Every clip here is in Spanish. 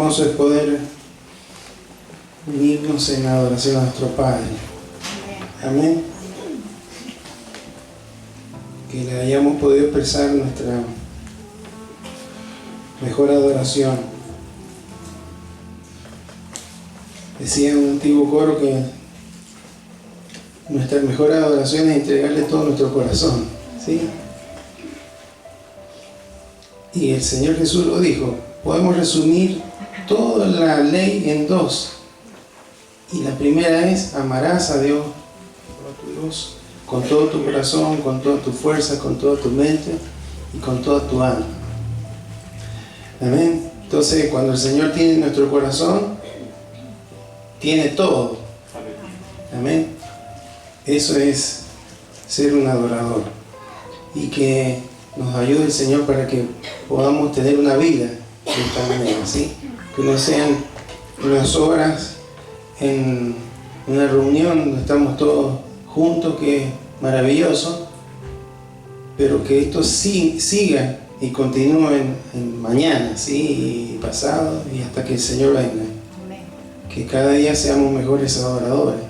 hermoso es poder unirnos en adoración a nuestro Padre. Amén. Que le hayamos podido expresar nuestra mejor adoración. Decía un antiguo coro que nuestra mejor adoración es entregarle todo nuestro corazón, ¿sí? Y el Señor Jesús lo dijo. Podemos resumir toda la ley en dos. Y la primera es: amarás a Dios, con todo tu corazón, con toda tu fuerza, con toda tu mente y con toda tu alma. Amén. Entonces, cuando el Señor tiene nuestro corazón, tiene todo. Amén. Eso es ser un adorador. Y que nos ayude el Señor para que podamos tener una vida de esta manera, ¿sí? Que no sean unas horas en una reunión donde estamos todos juntos, que es maravilloso, pero que esto siga y continúe en mañana, ¿sí? Y pasado, y hasta que el Señor venga. Que cada día seamos mejores adoradores,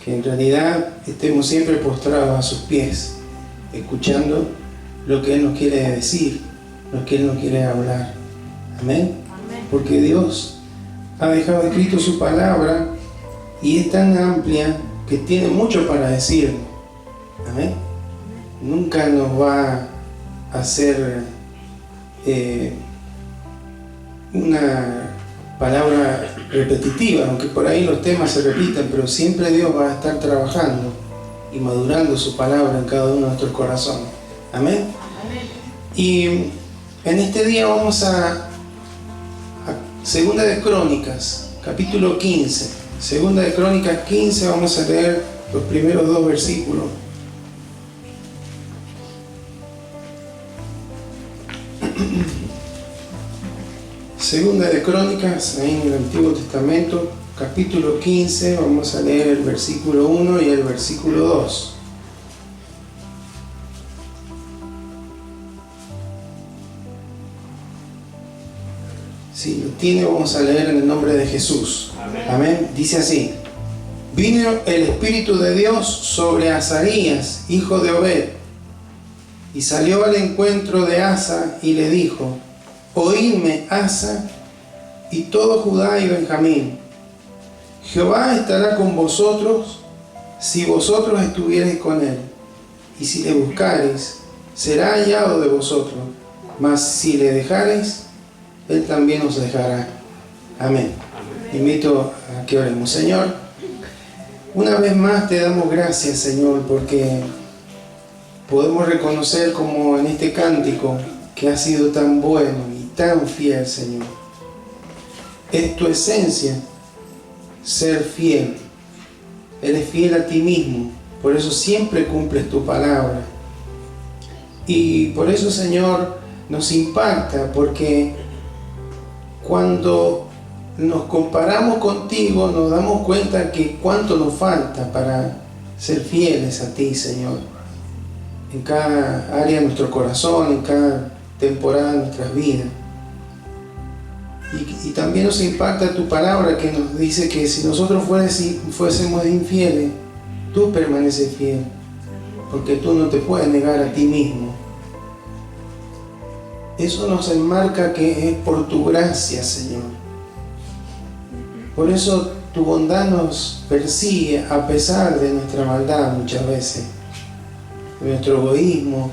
que en realidad estemos siempre postrados a sus pies, escuchando lo que Él nos quiere decir, lo que Él nos quiere hablar. Amén. Porque Dios ha dejado escrito su palabra y es tan amplia que tiene mucho para decirnos. Amén. Nunca nos va a hacer una palabra repetitiva, aunque por ahí los temas se repiten, pero siempre Dios va a estar trabajando y madurando su palabra en cada uno de nuestros corazones. Amén. Y en este día vamos a Segunda de Crónicas, capítulo 15. Segunda de Crónicas 15, vamos a leer los primeros 2 versículos. Segunda de Crónicas, ahí en el Antiguo Testamento, capítulo 15, vamos a leer el versículo 1 y el versículo 2. Si lo tiene, vamos a leer en el nombre de Jesús. Amén. Dice así: vino el Espíritu de Dios sobre Azarías, hijo de Obed, y salió al encuentro de Asa y le dijo: oídme, Asa, y todo Judá y Benjamín. Jehová estará con vosotros si vosotros estuviereis con él, y si le buscareis, será hallado de vosotros, mas si le dejareis, Él también os dejará. Amén. Invito a que oremos. Señor, una vez más te damos gracias, Señor, porque podemos reconocer, como en este cántico, que has sido tan bueno y tan fiel, Señor. Es tu esencia ser fiel. Eres fiel a ti mismo, por eso siempre cumples tu palabra. Y por eso, Señor, nos impacta, porque cuando nos comparamos contigo, nos damos cuenta que cuánto nos falta para ser fieles a ti, Señor. En cada área de nuestro corazón, en cada temporada de nuestras vidas. Y también nos impacta tu palabra, que nos dice que si nosotros fuésemos infieles, tú permaneces fiel, porque tú no te puedes negar a ti mismo. Eso nos enmarca que es por tu gracia, Señor. Por eso tu bondad nos persigue a pesar de nuestra maldad muchas veces, de nuestro egoísmo,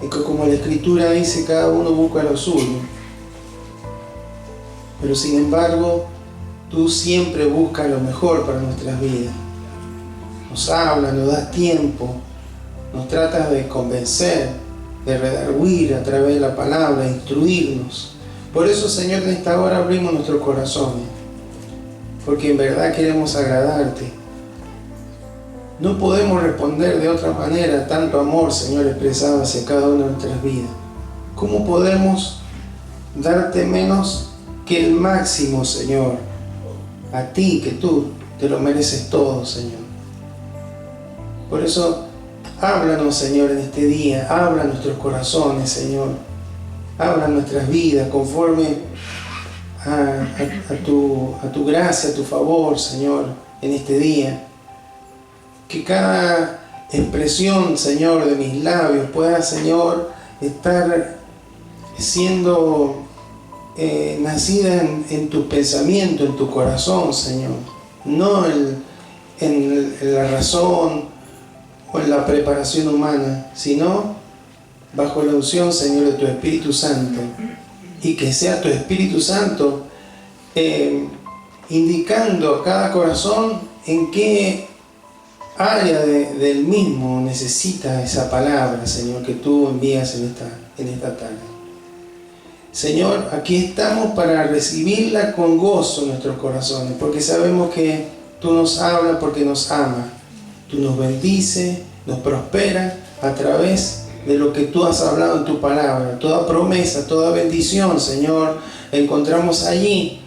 y que, como la Escritura dice, cada uno busca lo suyo. Pero sin embargo, tú siempre buscas lo mejor para nuestras vidas. Nos hablas, nos das tiempo, nos tratas de convencer, de redarguir a través de la palabra, de instruirnos. Por eso, Señor, en esta hora abrimos nuestros corazones, porque en verdad queremos agradarte. No podemos responder de otra manera a tanto amor, Señor, expresado hacia cada una de nuestras vidas. ¿Cómo podemos darte menos que el máximo, Señor? A ti, que tú te lo mereces todo, Señor. Por eso, háblanos, Señor, en este día. Habla nuestros corazones, Señor. Habla nuestras vidas conforme a tu gracia, a tu favor, Señor, en este día. Que cada expresión, Señor, de mis labios pueda, Señor, estar siendo nacida en tu pensamiento, en tu corazón, Señor. No en la razón o en la preparación humana, sino bajo la unción, Señor, de tu Espíritu Santo. Y que sea tu Espíritu Santo indicando a cada corazón en qué área del mismo necesita esa palabra, Señor, que tú envías en esta tarde. Señor, aquí estamos para recibirla con gozo en nuestros corazones, porque sabemos que tú nos hablas porque nos amas. Tú nos bendices, nos prosperas a través de lo que tú has hablado en tu palabra. Toda promesa, toda bendición, Señor, la encontramos allí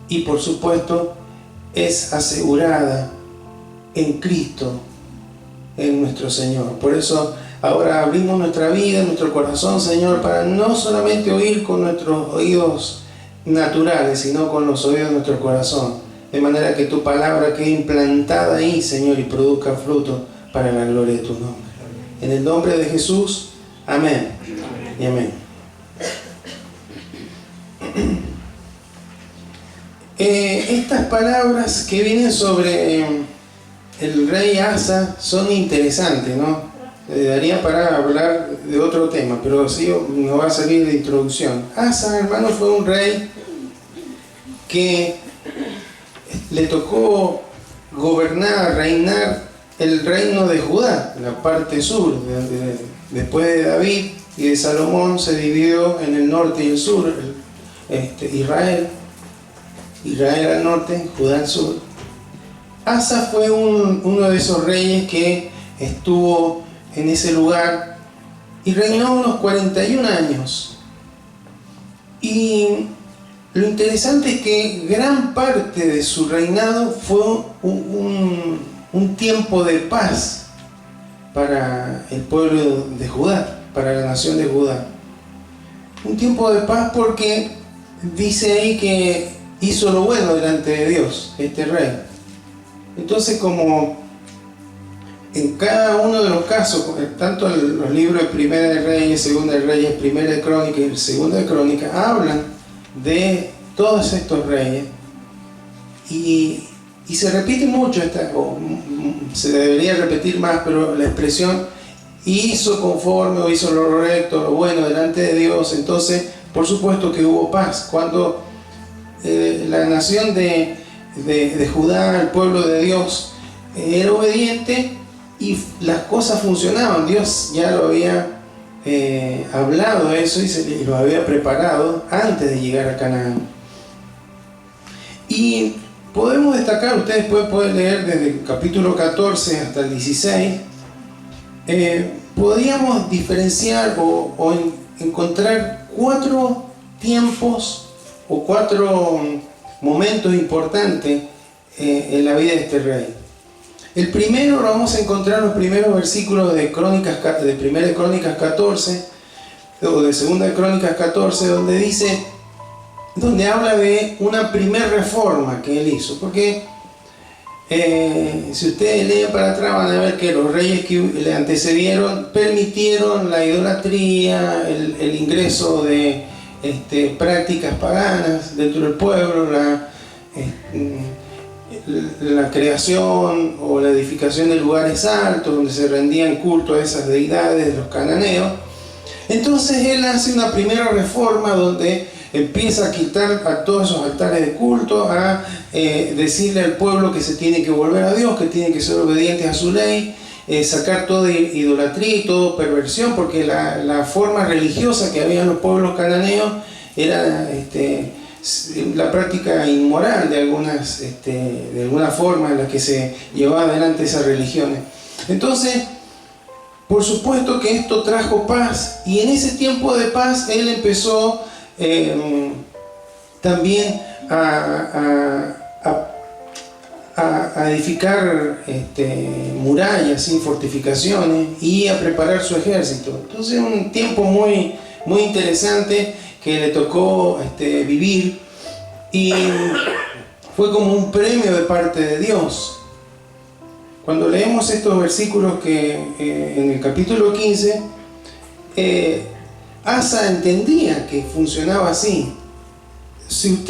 y por supuesto es asegurada en Cristo, en nuestro Señor. Por eso ahora abrimos nuestra vida, nuestro corazón, Señor, para no solamente oír con nuestros oídos naturales, sino con los oídos de nuestro corazón, de manera que tu palabra quede implantada ahí, Señor, y produzca fruto para la gloria de tu nombre. En el nombre de Jesús, amén y amén. Estas palabras que vienen sobre el rey Asa son interesantes, ¿no? Daría para hablar de otro tema, pero sí nos va a salir de introducción. Asa, hermano, fue un rey que le tocó gobernar, reinar el reino de Judá, la parte sur. Después de David y de Salomón se dividió en el norte y el sur, Israel al norte, Judá al sur. Asa fue uno de esos reyes que estuvo en ese lugar y reinó unos 41 años. Y lo interesante es que gran parte de su reinado fue un tiempo de paz para el pueblo de Judá, para la nación de Judá. Un tiempo de paz porque dice ahí que hizo lo bueno delante de Dios, este rey. Entonces, como en cada uno de los casos, tanto los libros de Primera de Reyes, Segunda de Reyes, Primera de Crónicas y Segunda de Crónicas, hablan de todos estos reyes y se repite mucho, se debería repetir más, pero la expresión hizo conforme o hizo lo recto, lo bueno delante de Dios. Entonces, por supuesto que hubo paz. Cuando la nación de Judá, el pueblo de Dios, era obediente y las cosas funcionaban. Dios ya lo había hablado eso y lo había preparado antes de llegar a Canaán. Y podemos destacar, ustedes pueden leer desde el capítulo 14 hasta el 16, podríamos diferenciar o encontrar 4 tiempos o 4 momentos importantes en la vida de este rey. El primero lo vamos a encontrar en los primeros versículos de Primera de Crónicas 14 o de Segunda de Crónicas 14, donde habla de una primera reforma que él hizo. Porque si ustedes leen para atrás van a ver que los reyes que le antecedieron permitieron la idolatría, el ingreso de prácticas paganas dentro del pueblo, la creación o la edificación de lugares altos donde se rendían culto a esas deidades de los cananeos. Entonces él hace una primera reforma donde empieza a quitar a todos esos altares de culto, a decirle al pueblo que se tiene que volver a Dios, que tiene que ser obedientes a su ley, sacar toda idolatría y toda perversión, porque la forma religiosa que había en los pueblos cananeos era la práctica inmoral de alguna forma en la que se llevaba adelante esas religiones. Entonces, por supuesto que esto trajo paz, y en ese tiempo de paz él empezó también a edificar murallas y fortificaciones y a preparar su ejército. Entonces un tiempo muy, muy interesante que le tocó vivir. Y fue como un premio de parte de Dios. Cuando leemos estos versículos que en el capítulo 15, Asa entendía que funcionaba así. Si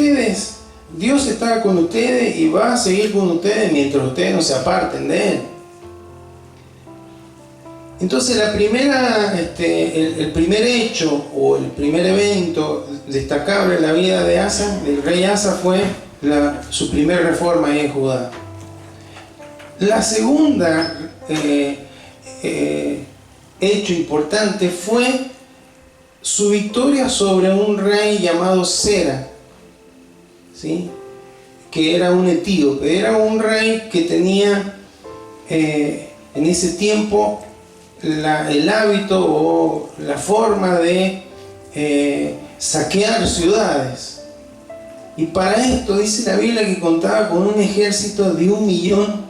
Dios está con ustedes y va a seguir con ustedes mientras ustedes no se aparten de Él. Entonces el primer hecho o el primer evento destacable en la vida de Asa, del rey Asa, fue su primera reforma en Judá. La segunda hecho importante fue su victoria sobre un rey llamado Sera, ¿sí? Que era un etíope, era un rey que tenía en ese tiempo el hábito o la forma de saquear ciudades. Y para esto dice la Biblia que contaba con un ejército de 1 millón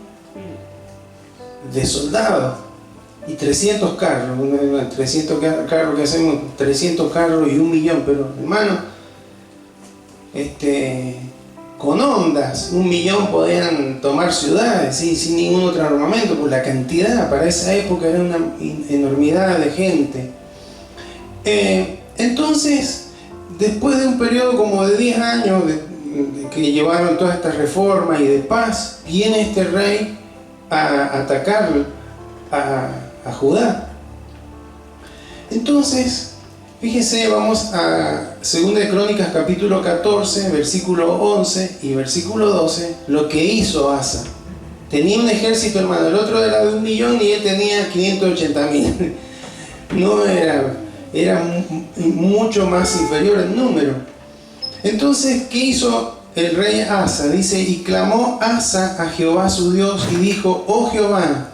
de soldados y 300 carros. 300 carros que hacemos, 300 carros y 1 millón, pero hermano, con ondas, 1 millón podían tomar ciudades, ¿sí? Sin ningún otro armamento, por la cantidad, para esa época era una enormidad de gente. Entonces, después de un periodo como de 10 años que llevaron todas estas reformas y de paz, viene este rey a atacar a Judá. Entonces, fíjense, vamos a 2 de Crónicas capítulo 14, versículo 11 y versículo 12, lo que hizo Asa. Tenía un ejército, hermano, el otro era de 1 millón y él tenía 580.000. No era mucho más inferior en número. Entonces, ¿qué hizo el rey Asa? Dice, y clamó Asa a Jehová su Dios y dijo, oh Jehová,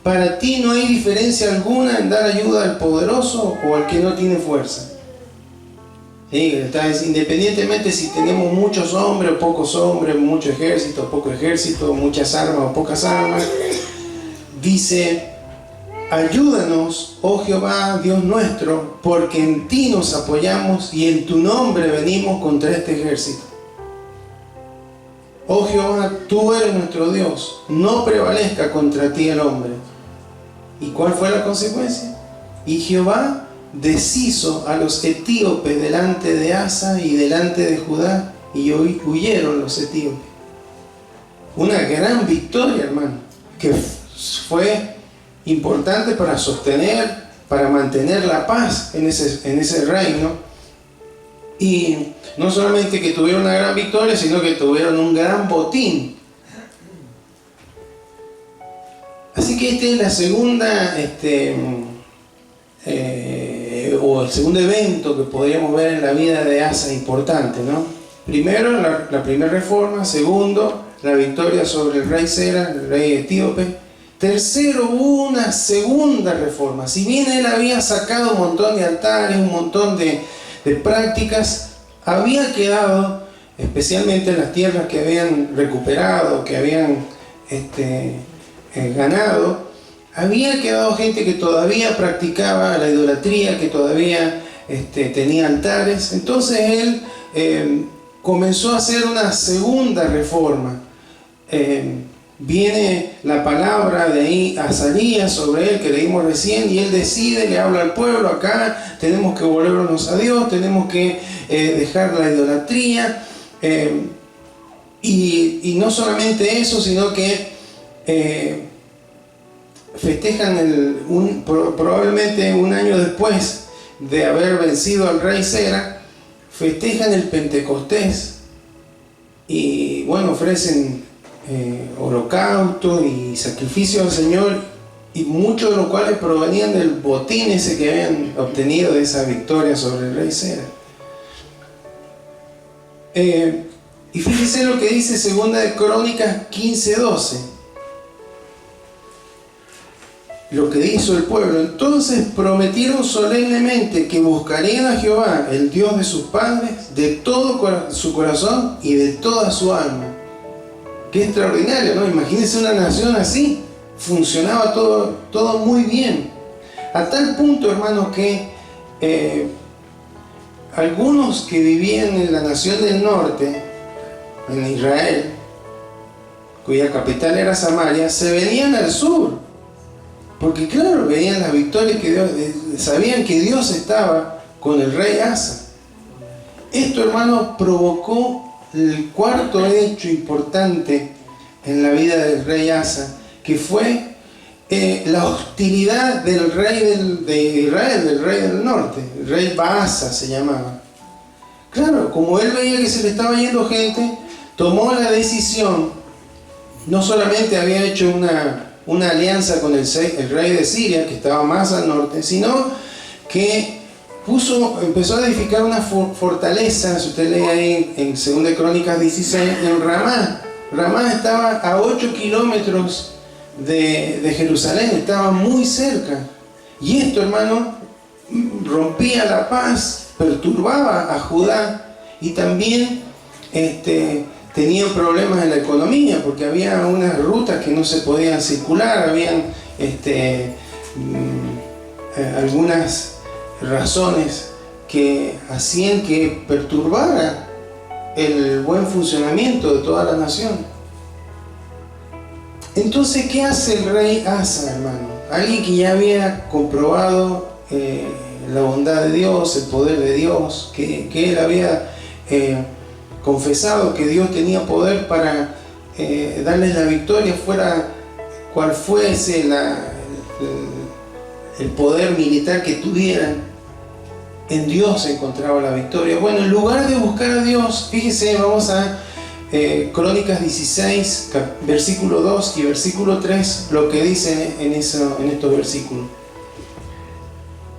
para ti no hay diferencia alguna en dar ayuda al poderoso o al que no tiene fuerza. ¿Sí? Independientemente si tenemos muchos hombres o pocos hombres, mucho ejército o poco ejército, muchas armas o pocas armas, dice, ayúdanos, oh Jehová, Dios nuestro, porque en ti nos apoyamos y en tu nombre venimos contra este ejército. Oh Jehová, tú eres nuestro Dios, no prevalezca contra ti el hombre. ¿Y cuál fue la consecuencia? Y Jehová deshizo a los etíopes delante de Asa y delante de Judá, y huyeron los etíopes. Una gran victoria, hermano, que fue importante para sostener, para mantener la paz en ese reino. Y no solamente que tuvieron una gran victoria, sino que tuvieron un gran botín. Así que esta es la segunda, o el segundo evento que podríamos ver en la vida de Asa importante, ¿no? Primero, la primera reforma. Segundo, la victoria sobre el rey Sera, el rey etíope. Tercero, hubo una segunda reforma. Si bien él había sacado un montón de altares, un montón de prácticas, había quedado, especialmente en las tierras que habían recuperado, que habían ganado, había quedado gente que todavía practicaba la idolatría, que todavía tenía altares. Entonces él comenzó a hacer una segunda reforma. Viene la palabra de ahí a Azarías sobre él, que leímos recién, y él decide, le habla al pueblo, acá tenemos que volvernos a Dios, tenemos que dejar la idolatría, y no solamente eso, sino que festejan probablemente un año después de haber vencido al rey Sera, festejan el Pentecostés, y bueno, ofrecen holocausto y sacrificio al Señor, y muchos de los cuales provenían del botín ese que habían obtenido de esa victoria sobre el rey Sera. Y fíjense lo que dice 2 de Crónicas 15:12, lo que hizo el pueblo. Entonces prometieron solemnemente que buscarían a Jehová, el Dios de sus padres, de todo su corazón y de toda su alma. Qué extraordinario, ¿no? Imagínense una nación así. Funcionaba todo muy bien. A tal punto, hermanos, que algunos que vivían en la nación del norte en Israel, cuya capital era Samaria, se venían al sur. Porque claro, veían las victorias que Dios, sabían que Dios estaba con el rey Asa. Esto, hermanos, provocó el cuarto hecho importante en la vida del rey Asa, que fue la hostilidad del rey de Israel, del rey del norte, el rey Baasa se llamaba. Claro, como él veía que se le estaba yendo gente, tomó la decisión. No solamente había hecho una alianza con el rey de Siria, que estaba más al norte, sino que empezó a edificar una fortaleza. Si usted lee ahí en 2 Crónicas 16, en Ramá. Ramá estaba a 8 kilómetros de Jerusalén, estaba muy cerca. Y esto, hermano, rompía la paz, perturbaba a Judá, y también tenían problemas en la economía, porque había unas rutas que no se podían circular, habían algunas razones que hacían que perturbara el buen funcionamiento de toda la nación. Entonces, ¿qué hace el rey Asa, hermano? Alguien que ya había comprobado la bondad de Dios, el poder de Dios, que él había confesado que Dios tenía poder para darles la victoria, fuera cual fuese el poder militar que tuvieran. En Dios se encontraba la victoria. Bueno, en lugar de buscar a Dios, fíjese, vamos a Crónicas 16, versículo 2 y versículo 3, lo que dice en estos versículos.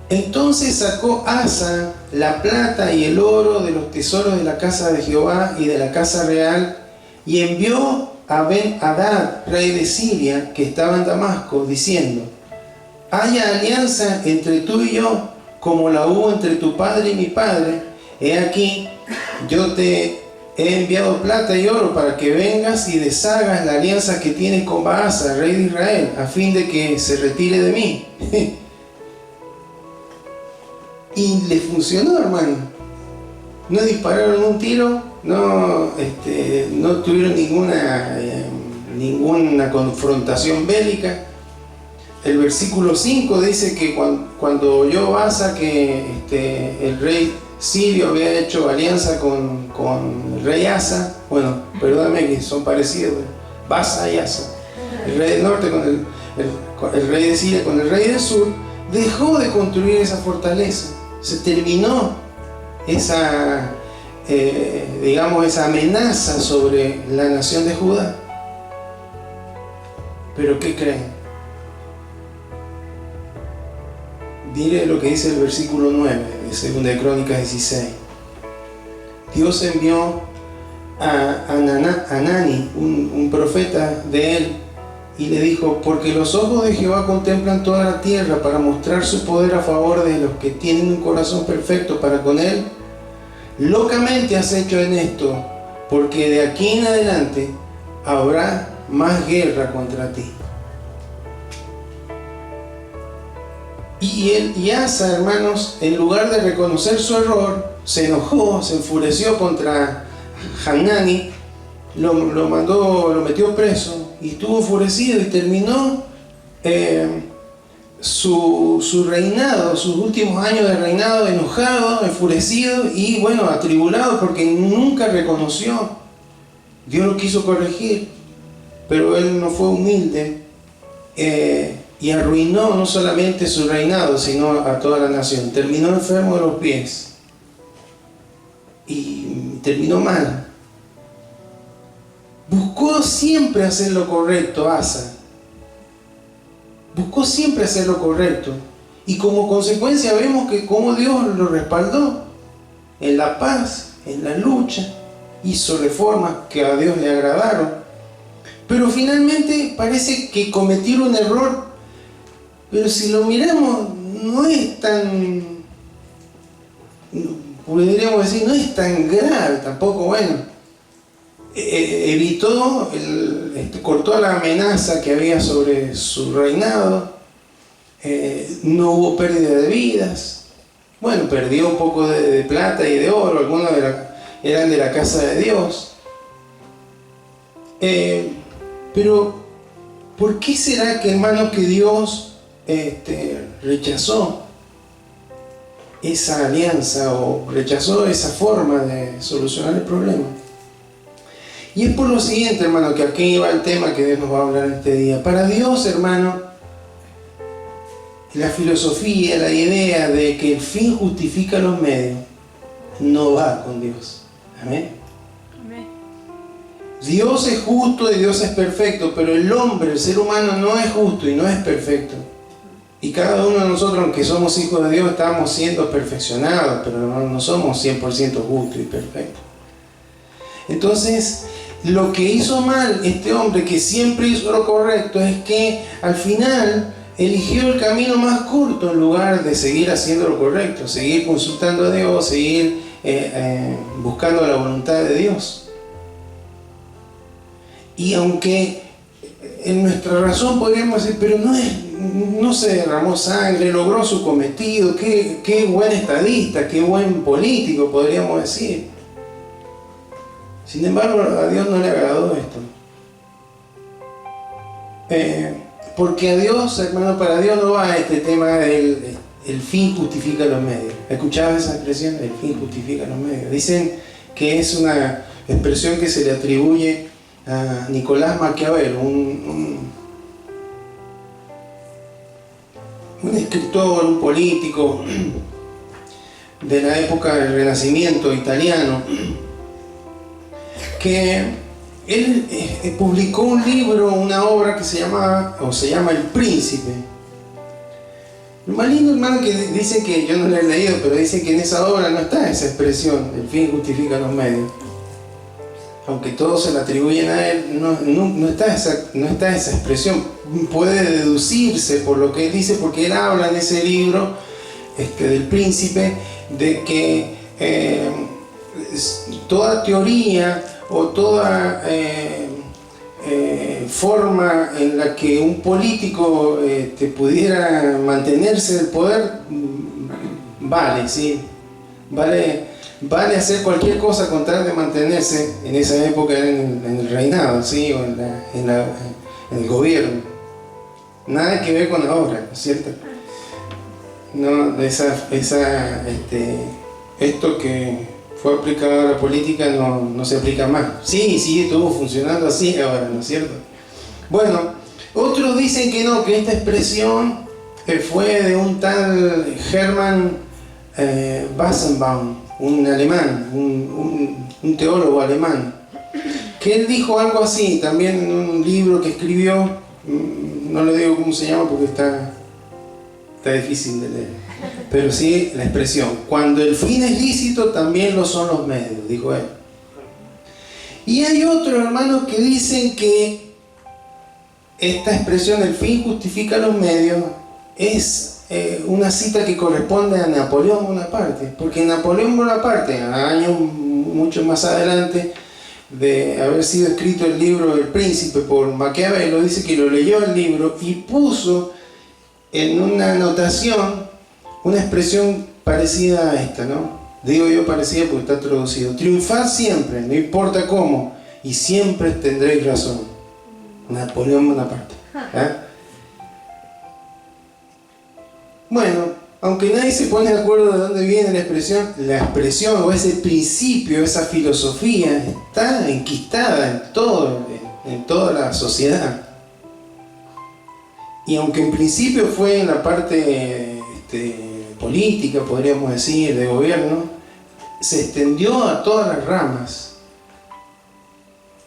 Entonces sacó Asa la plata y el oro de los tesoros de la casa de Jehová y de la casa real, y envió a Ben-Hadad, rey de Siria, que estaba en Damasco, diciendo: haya alianza entre tú y yo, como la hubo entre tu padre y mi padre. He aquí, yo te he enviado plata y oro para que vengas y deshagas la alianza que tienes con Baasa, rey de Israel, a fin de que se retire de mí. Y le funcionó, hermano. No dispararon un tiro, no tuvieron ninguna confrontación bélica. El versículo 5 dice que cuando oyó Baasa que el rey sirio había hecho alianza con el rey Asa, bueno, perdóname que son parecidos, Baasa y Asa, el rey del norte con el rey de Siria con el rey del sur, dejó de construir esa fortaleza. Se terminó esa amenaza sobre la nación de Judá. Pero ¿qué creen? Mire lo que dice el versículo 9 de 2 Crónicas 16. Dios envió a Hanani, un profeta de él, y le dijo: porque los ojos de Jehová contemplan toda la tierra para mostrar su poder a favor de los que tienen un corazón perfecto para con él. Locamente has hecho en esto, porque de aquí en adelante habrá más guerra contra ti. Y Asa, hermanos, en lugar de reconocer su error, se enojó, se enfureció contra Hanani, lo metió preso y estuvo enfurecido, y terminó su reinado, sus últimos años de reinado, enojado, enfurecido y bueno, atribulado, porque nunca reconoció. Dios lo quiso corregir, pero él no fue humilde, y arruinó no solamente su reinado, sino a toda la nación. Terminó enfermo de los pies y terminó mal. Buscó siempre hacer lo correcto, Asa. Buscó siempre hacer lo correcto, y como consecuencia vemos que como Dios lo respaldó en la paz, en la lucha, hizo reformas que a Dios le agradaron. Pero finalmente parece que cometió un error, pero si lo miramos no es tan, podríamos decir, no es tan grave tampoco. Bueno, evitó, cortó la amenaza que había sobre su reinado, no hubo pérdida de vidas. Bueno, perdió un poco de plata y de oro, algunos eran de la casa de Dios, Pero, ¿por qué será que, hermanos, que Dios rechazó esa alianza o rechazó esa forma de solucionar el problema? Y es por lo siguiente, hermano, que aquí va el tema que Dios nos va a hablar este día. Para Dios, hermano, la filosofía, la idea de que el fin justifica los medios, no va con Dios. Amén. Amén. Dios es justo y Dios es perfecto, pero el hombre, el ser humano, no es justo y no es perfecto. Y cada uno de nosotros, aunque somos hijos de Dios, estamos siendo perfeccionados, pero no somos 100% justos y perfectos. Entonces, lo que hizo mal este hombre, que siempre hizo lo correcto, es que al final eligió el camino más corto en lugar de seguir haciendo lo correcto, seguir consultando a Dios, seguir buscando la voluntad de Dios. Y aunque en nuestra razón podríamos decir, pero no se derramó sangre, logró su cometido, qué buen estadista, qué buen político, podríamos decir. Sin embargo, a Dios no le agradó esto. Porque a Dios, hermano, para Dios no va este tema del el fin justifica los medios. ¿Escuchabas esa expresión? El fin justifica los medios. Dicen que es una expresión que se le atribuye a Nicolás Maquiavelo, un escritor, un político de la época del Renacimiento italiano, que él publicó un libro, una obra que se llama El Príncipe. Lo más lindo, hermano, que dicen que, yo no lo he leído, pero dicen que en esa obra no está esa expresión, el fin justifica los medios. Aunque todos se la atribuyen a él, no está esa expresión. Puede deducirse por lo que él dice, porque él habla en ese libro del Príncipe, de que toda teoría o toda forma en la que un político pudiera mantenerse del poder vale, ¿sí? Vale hacer cualquier cosa con tal de mantenerse en esa época en el reinado, ¿sí? O en el gobierno. Nada que ver con ahora, ¿no es cierto? No, esto que fue aplicado a la política no se aplica más. Sí, estuvo funcionando así ahora, ¿no es cierto? Bueno, otros dicen que no, que esta expresión fue de un tal Hermann Wasserbaum, un alemán, un teólogo alemán, que él dijo algo así, también en un libro que escribió, no le digo cómo se llama porque está difícil de leer, pero sí la expresión: cuando el fin es lícito, también lo son los medios, dijo él. Y hay otros, hermanos, que dicen que esta expresión, el fin justifica los medios, es una cita que corresponde a Napoleón Bonaparte, porque Napoleón Bonaparte, años mucho más adelante de haber sido escrito el libro El Príncipe por Maquiavelo, dice que lo leyó el libro y puso en una anotación una expresión parecida a esta, ¿no? Digo yo parecida porque está traducido: triunfad siempre, no importa cómo, y siempre tendréis razón. Napoleón Bonaparte. ¿Eh? Bueno, aunque nadie se pone de acuerdo de dónde viene la expresión o ese principio, esa filosofía está enquistada en toda la sociedad. Y aunque en principio fue en la parte política, podríamos decir, de gobierno, se extendió a todas las ramas,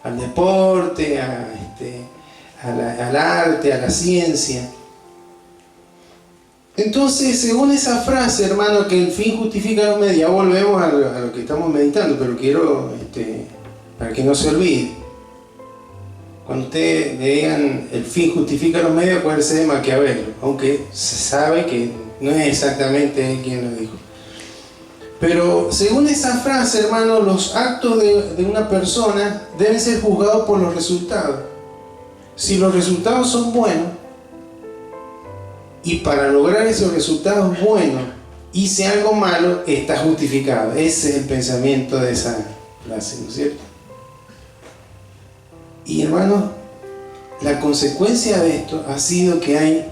al deporte, al arte, a la ciencia. Entonces, según esa frase, hermano, que el fin justifica los medios, ya volvemos a lo que estamos meditando, pero quiero, para que no se olvide. Cuando ustedes digan el fin justifica los medios, acuérdense de Maquiavelo, aunque se sabe que no es exactamente él quien lo dijo. Pero según esa frase, hermano, los actos de una persona deben ser juzgados por los resultados. Si los resultados son buenos, y para lograr esos resultados buenos hice algo malo, está justificado. Ese es el pensamiento de esa frase, ¿no es cierto? Y hermanos, la consecuencia de esto ha sido que hay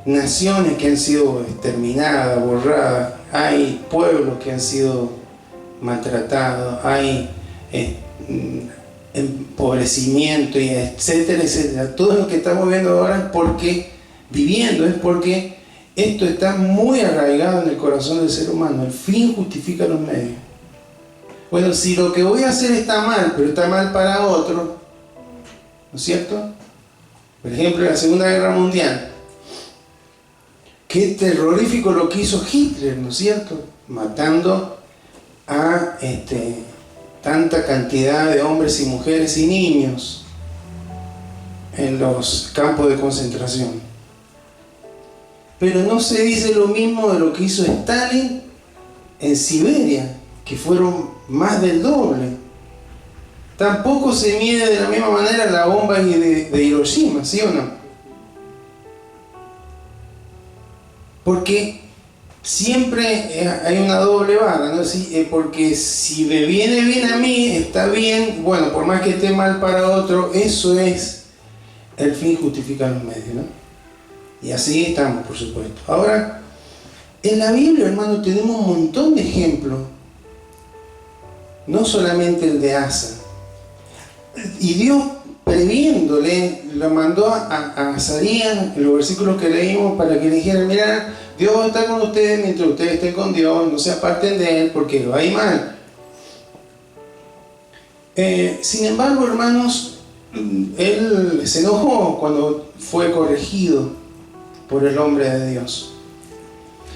naciones que han sido exterminadas, borradas, hay pueblos que han sido maltratados, hay empobrecimiento, y etcétera, etcétera. Todo lo que estamos viendo ahora es porque esto está muy arraigado en el corazón del ser humano. El fin justifica los medios. Bueno, si lo que voy a hacer está mal, pero está mal para otro, ¿no es cierto? Por ejemplo, en la Segunda Guerra Mundial, qué terrorífico lo que hizo Hitler, ¿no es cierto? Matando a tanta cantidad de hombres y mujeres y niños en los campos de concentración. Pero no se dice lo mismo de lo que hizo Stalin en Siberia, que fueron más del doble. Tampoco se mide de la misma manera la bomba de Hiroshima, ¿sí o no? Porque siempre hay una doble vara, ¿no? Porque si me viene bien a mí, está bien, bueno, por más que esté mal para otro, eso es el fin justifica los medios, ¿no? Y así estamos, por supuesto. Ahora, en la Biblia, hermano, tenemos un montón de ejemplos, no solamente el de Asa. Y Dios, previéndole, lo mandó a Azarías, en los versículos que leímos, para que le dijera: mira, Dios está con ustedes mientras ustedes estén con Dios, no se aparten de Él porque lo hay mal. Sin embargo, hermanos, Él se enojó cuando fue corregido por el hombre de Dios.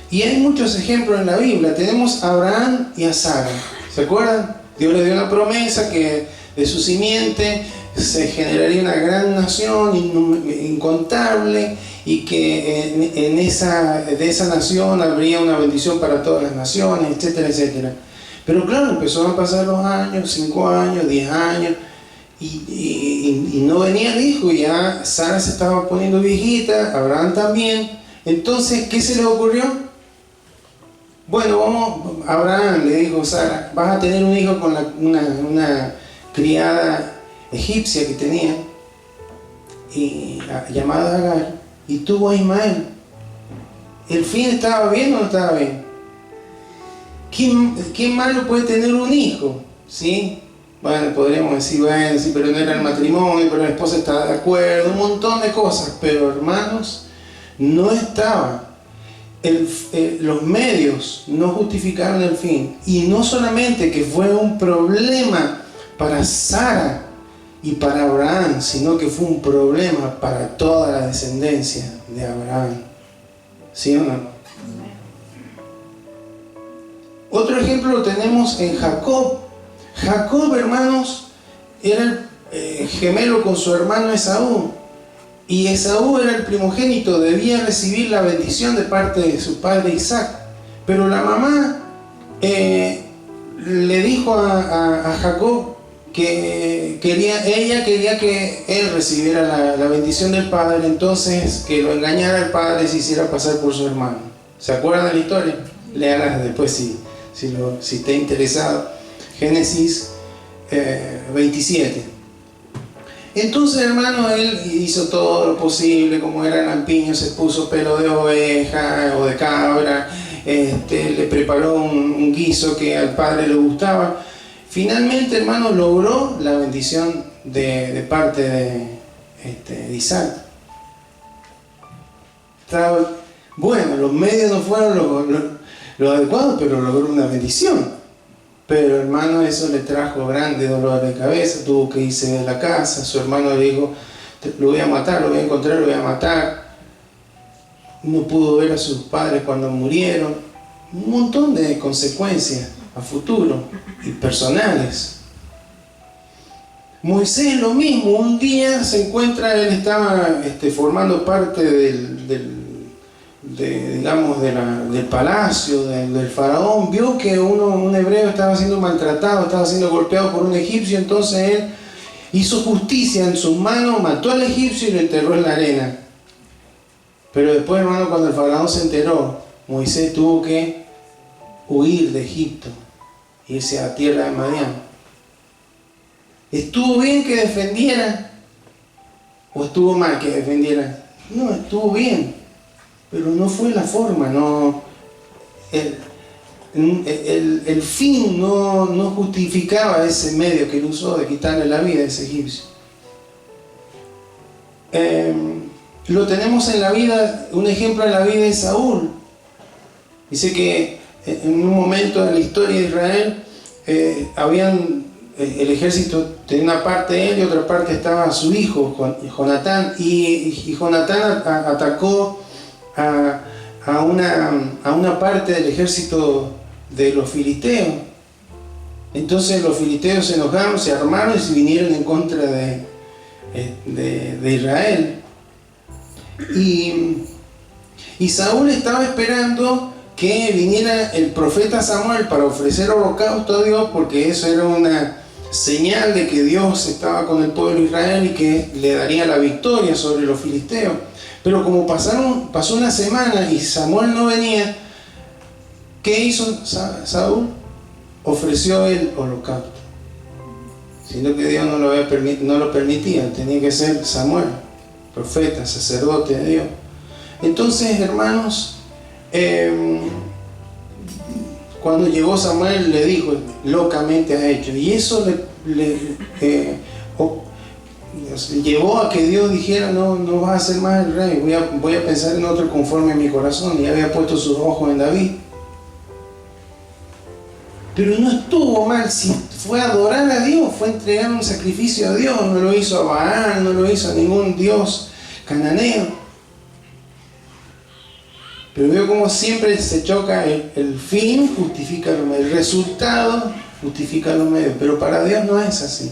Y hay muchos ejemplos en la Biblia. Tenemos a Abraham y a Sara. ¿Se acuerdan? Dios le dio una promesa que de su simiente se generaría una gran nación incontable, y que de esa nación habría una bendición para todas las naciones, etcétera, etcétera. Pero claro, empezaron a pasar los años, 5 años, 10 años, y no venía el hijo, y ya Sara se estaba poniendo viejita, Abraham también. Entonces, ¿qué se le ocurrió? Bueno, Abraham le dijo a Sara: vas a tener un hijo con una criada egipcia que tenía, llamada Agar, y tuvo a Ismael. ¿El fin estaba bien o no estaba bien? ¿Qué malo puede tener un hijo? ¿Sí? Bueno, podríamos decir, bueno, sí, pero no era el matrimonio, pero la esposa estaba de acuerdo, un montón de cosas. Pero hermanos, no estaba. Los medios no justificaron el fin. Y no solamente que fue un problema para Sara y para Abraham, sino que fue un problema para toda la descendencia de Abraham. ¿Sí o no? Otro ejemplo lo tenemos en Jacob. Jacob, hermanos, era el gemelo con su hermano Esaú. Y Esaú era el primogénito, debía recibir la bendición de parte de su padre Isaac. Pero la mamá le dijo a Jacob que ella quería que él recibiera la bendición del padre, entonces que lo engañara el padre y se hiciera pasar por su hermano. ¿Se acuerdan de la historia? Léala después si está interesado. Génesis 27. Entonces, hermano, él hizo todo lo posible, como era lampiño, se puso pelo de oveja o de cabra, le preparó un guiso que al padre le gustaba. Finalmente, hermano, logró la bendición de parte de Isaac. Bueno, los medios no fueron lo adecuado, pero logró una bendición. Pero hermano, eso le trajo grande dolor de cabeza, tuvo que irse de la casa. Su hermano le dijo: lo voy a matar, lo voy a encontrar, lo voy a matar. No pudo ver a sus padres cuando murieron. Un montón de consecuencias a futuro y personales. Moisés lo mismo, un día se encuentra, él estaba formando parte del palacio del faraón, vio que un hebreo estaba siendo maltratado, estaba siendo golpeado por un egipcio, entonces él hizo justicia en sus manos, mató al egipcio y lo enterró en la arena. Pero después, hermano, cuando el faraón se enteró, Moisés tuvo que huir de Egipto, irse a tierra de Madián. ¿Estuvo bien que defendiera? ¿O estuvo mal que defendiera? No, estuvo bien, pero no fue la forma, no. El fin no justificaba ese medio que él usó de quitarle la vida a ese egipcio. Lo tenemos en la vida, un ejemplo en la vida de Saúl. Dice que en un momento de la historia de Israel el ejército tenía una parte él y otra parte estaba su hijo Jonatán, y Jonatán atacó a una parte del ejército de los filisteos. Entonces los filisteos se enojaron, se armaron y se vinieron en contra de Israel. Y Saúl estaba esperando que viniera el profeta Samuel para ofrecer holocausto a Dios, porque eso era una señal de que Dios estaba con el pueblo de Israel y que le daría la victoria sobre los filisteos. Pero como pasó una semana y Samuel no venía, ¿qué hizo Saúl? Ofreció el holocausto, siendo que Dios no lo permitía. Tenía que ser Samuel, profeta, sacerdote de Dios. Entonces, hermanos, cuando llegó Samuel le dijo: locamente has hecho. Y eso llevó a que Dios dijera: no vas a ser más el rey, voy a pensar en otro conforme a mi corazón. Y había puesto sus ojos en David. Pero no estuvo mal, si fue a adorar a Dios, fue a entregar un sacrificio a Dios. No lo hizo a Baal, no lo hizo a ningún dios cananeo. Pero veo como siempre se choca el fin justifica los medios, el resultado justifica los medios, pero para Dios no es así.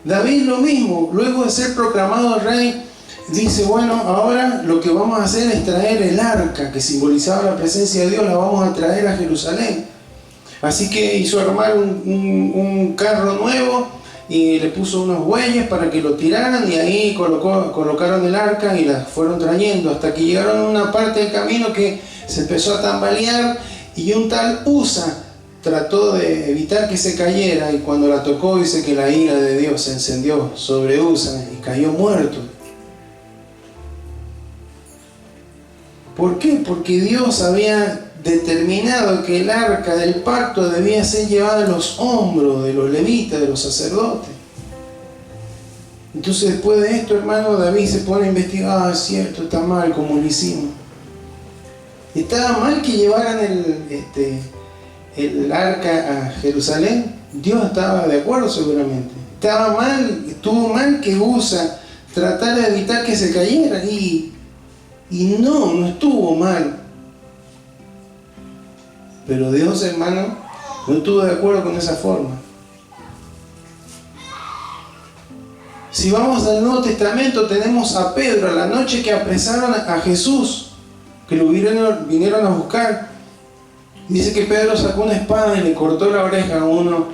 David lo mismo, luego de ser proclamado rey, dice: bueno, ahora lo que vamos a hacer es traer el arca que simbolizaba la presencia de Dios, la vamos a traer a Jerusalén. Así que hizo armar un carro nuevo y le puso unos bueyes para que lo tiraran, y ahí colocaron el arca y la fueron trayendo hasta que llegaron a una parte del camino que se empezó a tambalear, y un tal Usa trató de evitar que se cayera, y cuando la tocó dice que la ira de Dios se encendió sobre Usa y cayó muerto. ¿Por qué? Porque Dios había determinado que el arca del pacto debía ser llevada en los hombros de los levitas, de los sacerdotes. Entonces, después de esto, hermano, David se pone a investigar: es cierto, está mal como lo hicimos. ¿Estaba mal que llevaran el arca a Jerusalén? Dios estaba de acuerdo seguramente. Estuvo mal que Usa tratara de evitar que se cayera, y no estuvo mal. Pero Dios, hermano, no estuvo de acuerdo con esa forma. Si vamos al Nuevo Testamento, tenemos a Pedro, a la noche que apresaron a Jesús, que lo vinieron a buscar. Dice que Pedro sacó una espada y le cortó la oreja a uno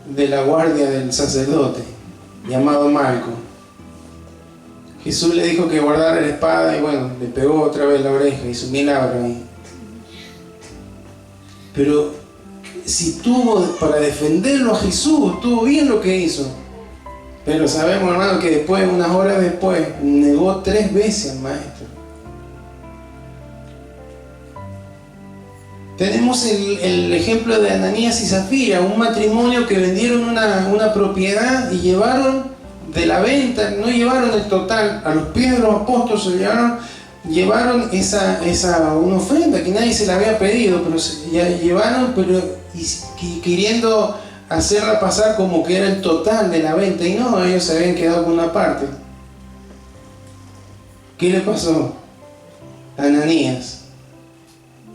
de la guardia del sacerdote, llamado Malco. Jesús le dijo que guardara la espada y bueno, le pegó otra vez la oreja, hizo un milagro ahí. Pero si tuvo para defenderlo a Jesús, estuvo bien lo que hizo. Pero sabemos, hermano, que después, unas horas después, negó 3 veces al maestro. Tenemos el ejemplo de Ananías y Zafira, un matrimonio que vendieron una propiedad y llevaron de la venta, no llevaron el total, a los pies de los apóstoles se llevaron una ofrenda que nadie se la había pedido, pero ya llevaron, y queriendo hacerla pasar como que era el total de la venta, y no, ellos se habían quedado con una parte. ¿Qué le pasó a Ananías?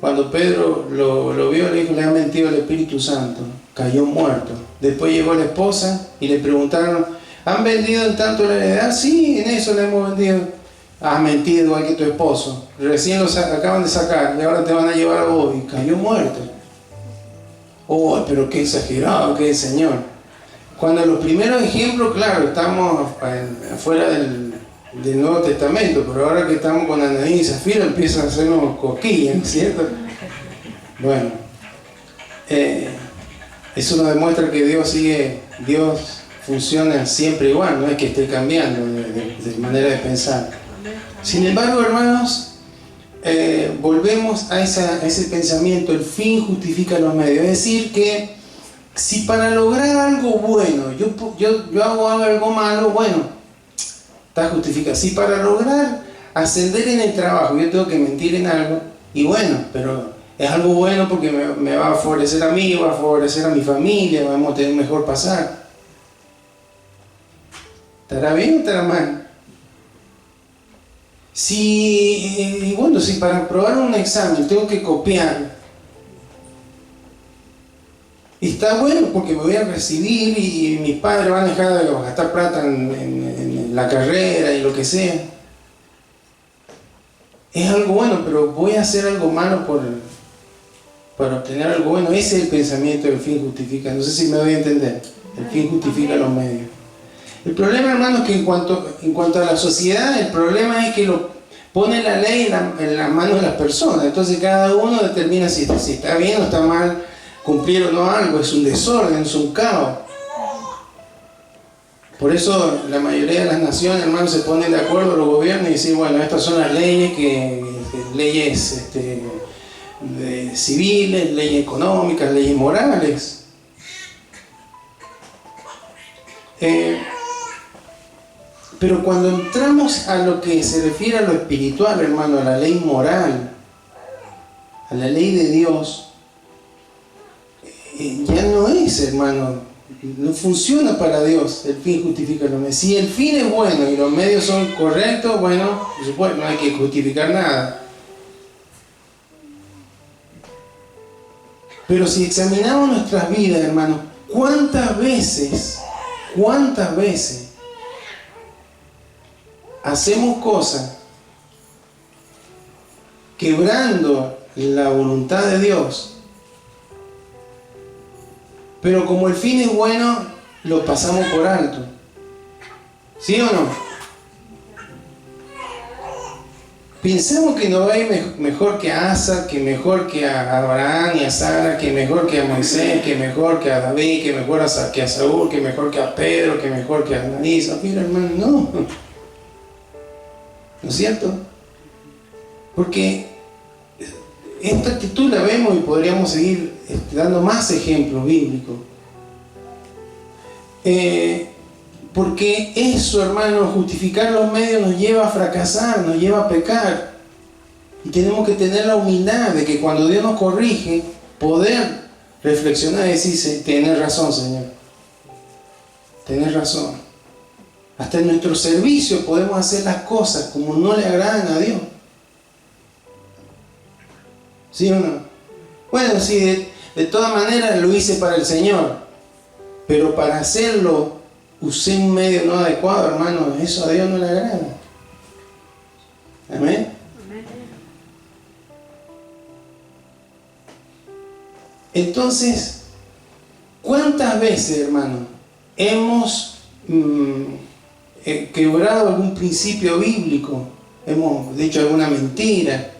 Cuando Pedro lo vio, le dijo: le ha mentido el Espíritu Santo, cayó muerto. Después llegó la esposa y le preguntaron: ¿han vendido en tanto la heredad? Sí, en eso le hemos vendido. Has mentido igual que tu esposo, recién los acaban de sacar y ahora te van a llevar a vos, y cayó muerto. Oh, pero qué exagerado que es, Señor. Cuando los primeros ejemplos, claro, estamos afuera del Nuevo Testamento, pero ahora que estamos con Ananías y Zafira empiezan a hacernos cosquillas, ¿cierto? Bueno, eso nos demuestra que Dios funciona siempre igual, no es que esté cambiando de manera de pensar. Sin embargo, hermanos, volvemos a ese pensamiento, el fin justifica los medios. Es decir, que si para lograr algo bueno, yo hago algo malo, bueno, está justificado. Si para lograr ascender en el trabajo, yo tengo que mentir en algo, y bueno, pero es algo bueno porque me va a favorecer a mí, va a favorecer a mi familia, vamos a tener un mejor pasar. ¿Estará bien o estará mal? Si para aprobar un examen tengo que copiar, y está bueno porque me voy a recibir y mis padres van a dejar de gastar plata en la carrera y lo que sea. Es algo bueno, pero voy a hacer algo malo para obtener algo bueno. Ese es el pensamiento del fin justifica. No sé si me doy a entender. El fin justifica los medios. El problema, hermano, es que en cuanto a la sociedad, el problema es que pone la ley en las manos de las personas. Entonces cada uno determina si está bien o está mal cumplir o no algo. Es un desorden, es un caos. Por eso la mayoría de las naciones, hermanos, se ponen de acuerdo los gobiernos y dicen, bueno, estas son las leyes leyes civiles, leyes económicas, leyes morales. Pero cuando entramos a lo que se refiere a lo espiritual, hermano, a la ley moral, a la ley de Dios, ya no es, hermano, no funciona para Dios. El fin justifica los medios. Si el fin es bueno y los medios son correctos, bueno, por supuesto, no hay que justificar nada. Pero si examinamos nuestras vidas, hermano, ¿cuántas veces hacemos cosas quebrando la voluntad de Dios, pero como el fin es bueno, lo pasamos por alto? ¿Sí o no? Pensamos que nos va a ir mejor que a Asa, que mejor que a Abraham y a Sara, que mejor que a Moisés, que mejor que a David, que mejor que a Saúl, que mejor que a Pedro, que mejor que a Ananías. Mira, hermano, no. ¿No es cierto? Porque esta actitud la vemos y podríamos seguir dando más ejemplos bíblicos. Porque eso, hermano, justificar los medios nos lleva a fracasar, nos lleva a pecar. Y tenemos que tener la humildad de que cuando Dios nos corrige, poder reflexionar y decir, tenés razón, Señor. Tenés razón. Hasta en nuestro servicio podemos hacer las cosas como no le agradan a Dios. ¿Sí o no? Bueno, sí, de todas maneras lo hice para el Señor. Pero para hacerlo usé un medio no adecuado, hermano. Eso a Dios no le agrada. Amén. Entonces, ¿cuántas veces, hermano, hemos quebrado algún principio bíblico? Hemos dicho alguna mentira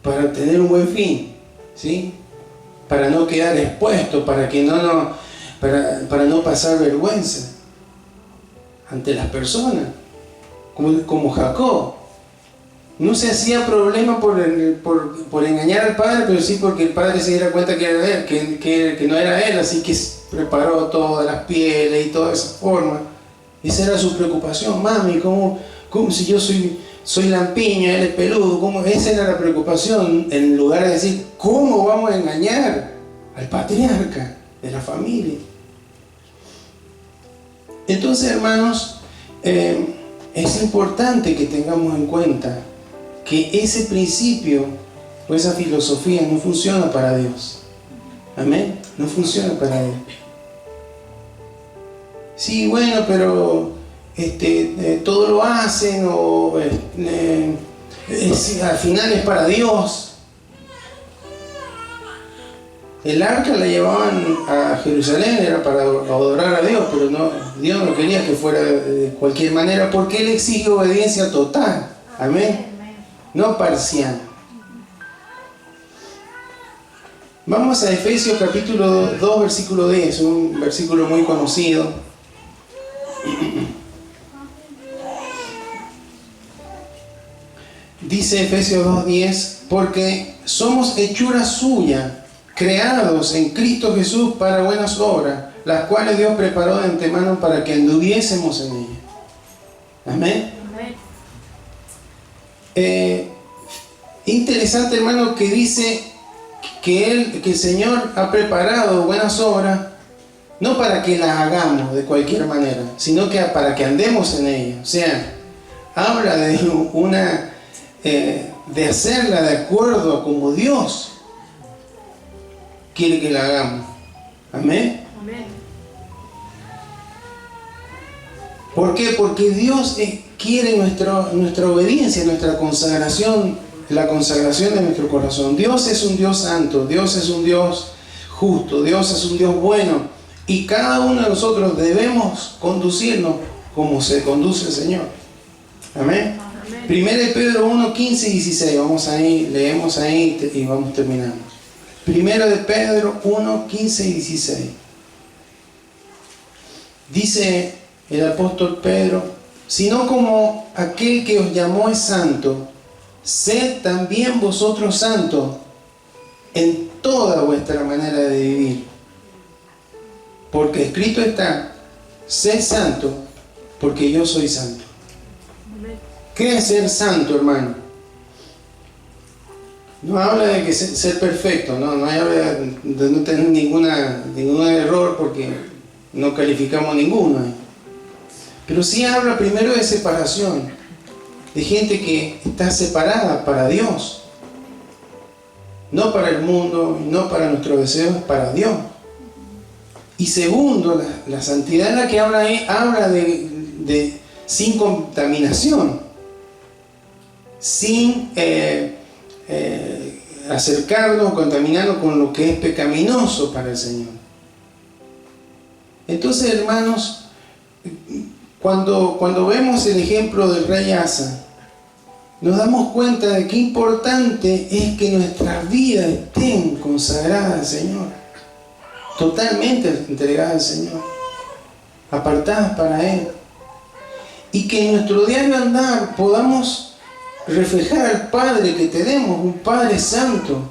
para obtener un buen fin, ¿sí? Para no quedar expuesto, para no pasar vergüenza ante las personas, como Jacob. No se hacía problema por engañar al padre, pero sí porque el padre se diera cuenta que era él, que no era él, así que preparó todas las pieles y toda esa forma. Esa era su preocupación. Mami, ¿cómo si yo soy lampiño, él es peludo? ¿Cómo? Esa era la preocupación, en lugar de decir, ¿cómo vamos a engañar al patriarca de la familia? Entonces, hermanos, es importante que tengamos en cuenta que ese principio o esa filosofía no funciona para Dios. Amén. No funciona para Dios. Sí, bueno, pero todo lo hacen o al final es para Dios. El arca la llevaban a Jerusalén, era para adorar a Dios, pero Dios no quería que fuera de cualquier manera, porque Él exige obediencia total. Amén. No parcial. Vamos a Efesios capítulo 2, versículo 10, un versículo muy conocido. Dice Efesios 2:10, porque somos hechura suya, creados en Cristo Jesús para buenas obras, las cuales Dios preparó de antemano para que anduviésemos en ellas. Amén. Interesante, hermano, que dice que el Señor ha preparado buenas obras, no para que las hagamos de cualquier manera, sino que para que andemos en ellas. O sea, habla de de hacerla de acuerdo a como Dios quiere que la hagamos. Amén. Amén. ¿Por qué? Porque Dios quiere nuestra obediencia, nuestra consagración, la consagración de nuestro corazón. Dios es un Dios santo, Dios es un Dios justo, Dios es un Dios bueno, y cada uno de nosotros debemos conducirnos como se conduce el Señor. Amén. Amén. 1 Pedro 1, 15 y 16, vamos ahí, leemos ahí y vamos terminando. 1 Pedro 1, 15 y 16. Dice el apóstol Pedro, sino como aquel que os llamó es santo, sed también vosotros santos en toda vuestra manera de vivir. Porque escrito está, sed santo, porque yo soy santo. ¿Qué es ser santo, hermano? No habla de que ser perfecto, no habla de no tener ningún error, porque no calificamos ninguno. Pero sí habla primero de separación, de gente que está separada para Dios, no para el mundo, no para nuestros deseos, para Dios. Y segundo, la santidad en la que habla ahí, habla de sin contaminación, sin acercarnos o contaminarnos con lo que es pecaminoso para el Señor. Entonces, hermanos, cuando vemos el ejemplo del rey Asa, nos damos cuenta de qué importante es que nuestras vidas estén consagradas al Señor, totalmente entregadas al Señor, apartadas para Él, y que en nuestro diario andar podamos reflejar al Padre que tenemos, un Padre santo,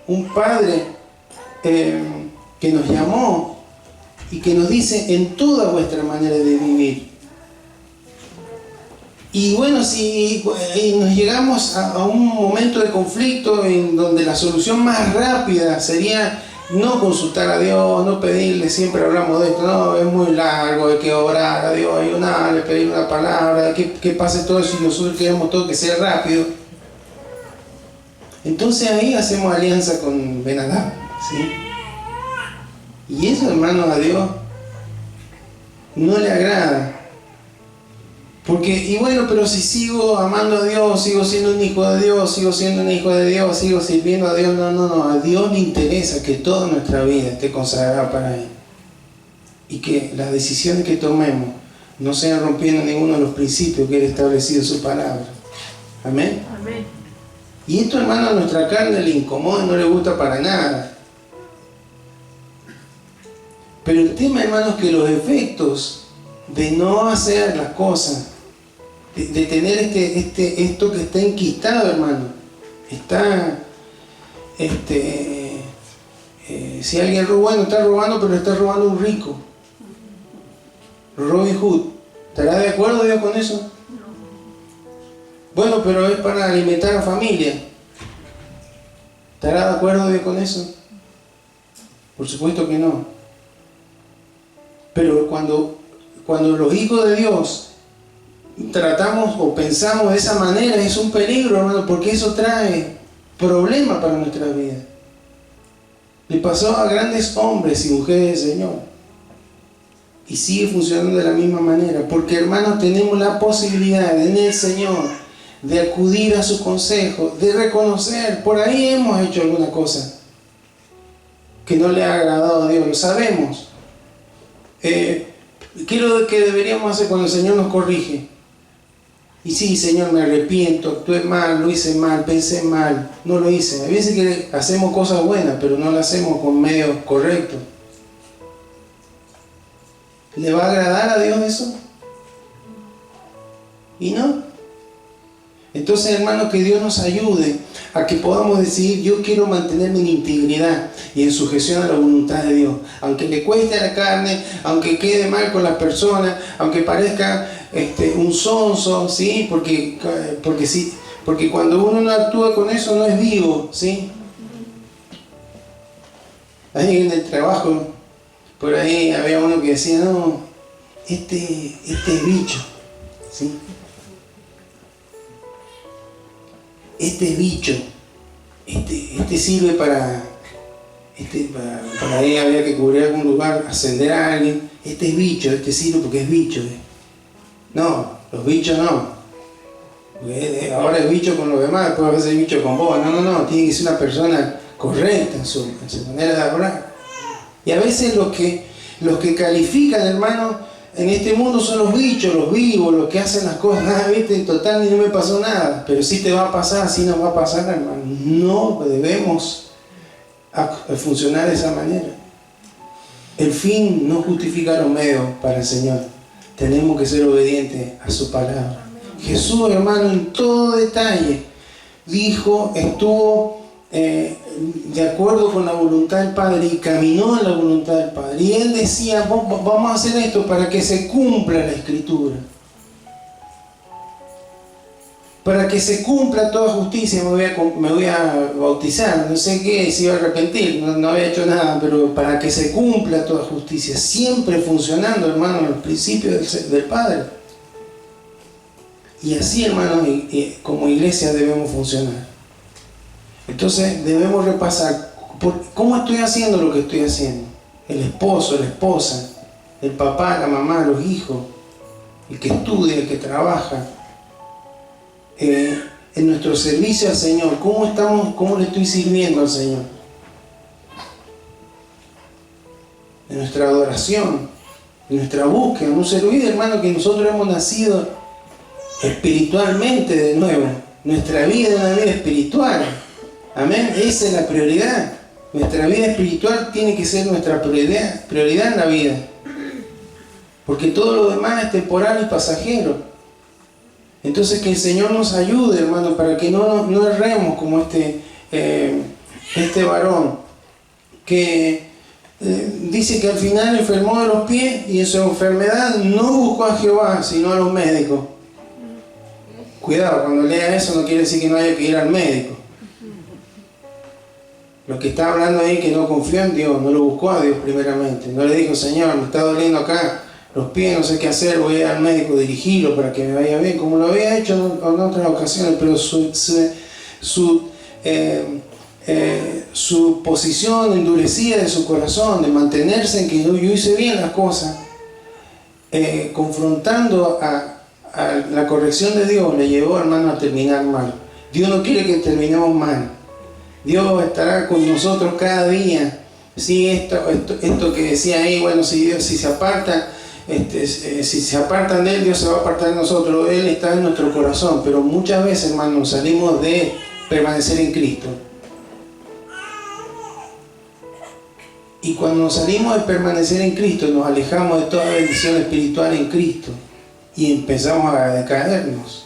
un Padre que nos llamó y que nos dice en toda vuestra manera de vivir. Y bueno, si nos llegamos a un momento de conflicto en donde la solución más rápida sería no consultar a Dios, no pedirle, siempre hablamos de esto, no, es muy largo, hay que orar a Dios, ayunarle, pedir una palabra, que pase todo eso y nosotros queremos todo que sea rápido. Entonces ahí hacemos alianza con Ben-Hadad, ¿sí? Y eso, hermanos, a Dios no le agrada. Porque, y bueno, pero si sigo amando a Dios, sigo siendo un hijo de Dios, sigo siendo un hijo de Dios, sigo sirviendo a Dios, no, a Dios le interesa que toda nuestra vida esté consagrada para Él. Y que las decisiones que tomemos no sean rompiendo ninguno de los principios que Él ha establecido en su palabra. Amén. Amén. Y esto, hermano, a nuestra carne le incomoda, no le gusta para nada. Pero el tema, hermano, es que los efectos de no hacer las cosas, de tener esto que está enquistado, hermano, está, si alguien roba, bueno, está robando, pero está robando un rico. Robin Hood, ¿estará de acuerdo Dios con eso? Bueno, pero es para alimentar a la familia. ¿Estará de acuerdo Dios con eso? Por supuesto que no. Pero cuando los hijos de Dios tratamos o pensamos de esa manera, es un peligro, hermano, porque eso trae problemas para nuestra vida. Le pasó a grandes hombres y mujeres del Señor. Y sigue funcionando de la misma manera. Porque, hermanos, tenemos la posibilidad en el Señor de acudir a su consejo, de reconocer, por ahí hemos hecho alguna cosa que no le ha agradado a Dios, lo sabemos. ¿Qué es lo que deberíamos hacer cuando el Señor nos corrige? Y sí, Señor, me arrepiento, actué mal, lo hice mal, pensé mal, no lo hice. Hay veces que hacemos cosas buenas, pero no las hacemos con medios correctos. ¿Le va a agradar a Dios eso? ¿Y no? Entonces, hermanos, que Dios nos ayude a que podamos decidir: yo quiero mantenerme en integridad y en sujeción a la voluntad de Dios. Aunque le cueste a la carne, aunque quede mal con las personas, aunque parezca un sonso, ¿sí? Porque cuando uno no actúa con eso no es vivo, ¿sí? Ahí en el trabajo, por ahí había uno que decía: no, este es bicho, ¿sí? Este es bicho, este sirve para ahí había que cubrir algún lugar, ascender a alguien. Este es bicho, este sirve porque es bicho. No, los bichos no. Porque ahora es bicho con los demás, después va a ser bicho con vos. No, tiene que ser una persona correcta en su manera de hablar. Y a veces los que califican, hermano, en este mundo son los bichos, los vivos, los que hacen las cosas. Viste, en total ni no me pasó nada. Pero sí te va a pasar, sí nos va a pasar, hermano. No debemos funcionar de esa manera. El fin no justifica los medios para el Señor. Tenemos que ser obedientes a su palabra. Jesús, hermano, en todo detalle dijo, estuvo de acuerdo con la voluntad del Padre y caminó en la voluntad del Padre. Y Él decía: vamos a hacer esto para que se cumpla la Escritura. Para que se cumpla toda justicia me voy a bautizar. No sé qué, si iba a arrepentir, no había hecho nada, pero para que se cumpla toda justicia. Siempre funcionando, hermano, en los principios del Padre. Y así, hermano, como iglesia debemos funcionar. Entonces debemos repasar: ¿cómo estoy haciendo lo que estoy haciendo? El esposo, la esposa, el papá, la mamá, los hijos, el que estudia, el que trabaja, en nuestro servicio al Señor. ¿Cómo le estoy sirviendo al Señor? En nuestra adoración, en nuestra búsqueda. No se olvide, hermano, que nosotros hemos nacido espiritualmente de nuevo. Nuestra vida es una vida espiritual. Amén. Esa es la prioridad. Nuestra vida espiritual tiene que ser nuestra prioridad en la vida. Porque todo lo demás es temporal y pasajero. Entonces, que el Señor nos ayude, hermano, para que no erremos como este varón que dice que al final enfermó de los pies y en su enfermedad no buscó a Jehová, sino a los médicos. Cuidado, cuando lea eso no quiere decir que no haya que ir al médico. Lo que está hablando ahí es que no confió en Dios, no lo buscó a Dios primeramente. No le dijo: Señor, me está doliendo acá los pies, no sé qué hacer, voy a ir al médico, dirigirlo para que me vaya bien, como lo había hecho en otras ocasiones. Pero su posición endurecida de su corazón, de mantenerse en que yo hice bien las cosas, confrontando a la corrección de Dios, le llevó, hermano, a terminar mal. Dios no quiere que terminemos mal. Dios estará con nosotros cada día. Sí, esto que decía ahí, bueno, si se aparta, si se apartan de Él, Dios se va a apartar de nosotros. Él está en nuestro corazón, pero muchas veces, hermanos, salimos de permanecer en Cristo. Y cuando salimos de permanecer en Cristo, nos alejamos de toda bendición espiritual en Cristo y empezamos a decaernos.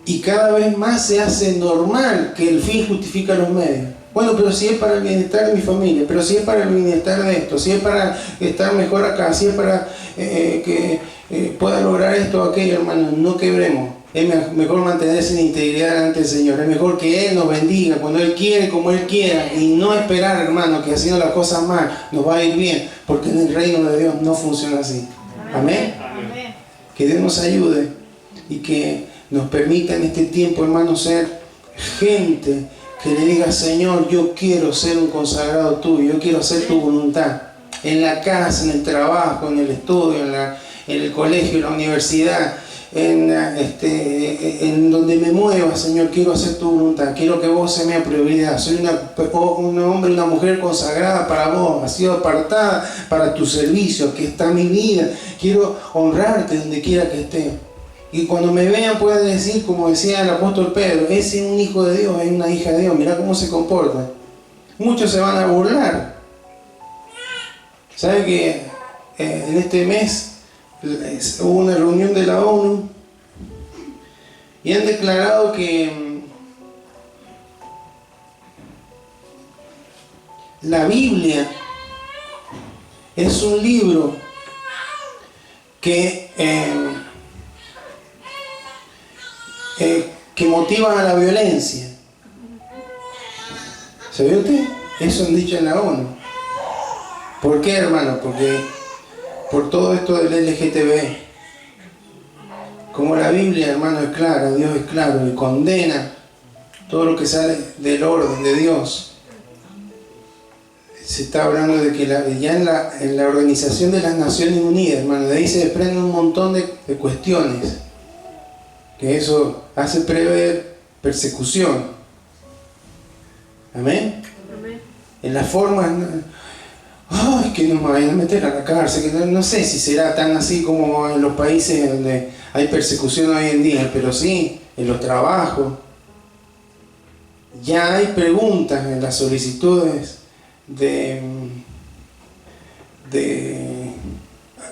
Y cada vez más se hace normal que el fin justifica los medios. Bueno, pero si es para el bienestar de mi familia, pero si es para el bienestar de esto, si es para estar mejor acá, si es para que pueda lograr esto o aquello, hermano, no quebremos. Es mejor mantenerse en integridad delante del Señor. Es mejor que Él nos bendiga cuando Él quiere, como Él quiera, y no esperar, hermano, que haciendo las cosas mal nos va a ir bien, porque en el reino de Dios no funciona así. Amén. Amén. Que Dios nos ayude y que nos permita en este tiempo, hermano, ser gente que le diga: Señor, yo quiero ser un consagrado tuyo, yo quiero hacer tu voluntad. En la casa, en el trabajo, en el estudio, en el colegio, en la universidad, en donde me mueva, Señor, quiero hacer tu voluntad. Quiero que vos seas mi prioridad. Soy un hombre, una mujer consagrada para vos. Ha sido apartada para tu servicio. Aquí está mi vida. Quiero honrarte donde quiera que esté. Y cuando me vean pueden decir, como decía el apóstol Pedro, ese es un hijo de Dios, es una hija de Dios, mirá cómo se comporta. Muchos se van a burlar. ¿Sabe que en este mes hubo una reunión de la ONU y han declarado que la Biblia es un libro que motiva a la violencia? ¿Sabe usted? Eso han dicho en la ONU. ¿Por qué, hermano? Porque por todo esto del LGTB. Como la Biblia, hermano, es clara, Dios es claro y condena todo lo que sale del orden de Dios. Se está hablando de que ya en la Organización de las Naciones Unidas, hermano, de ahí se desprenden un montón de cuestiones. Que eso hace prever persecución. ¿Amén? Amén. En las formas, que nos vayan a meter a la cárcel, que no sé si será tan así como en los países donde hay persecución hoy en día, pero sí, en los trabajos. Ya hay preguntas en las solicitudes de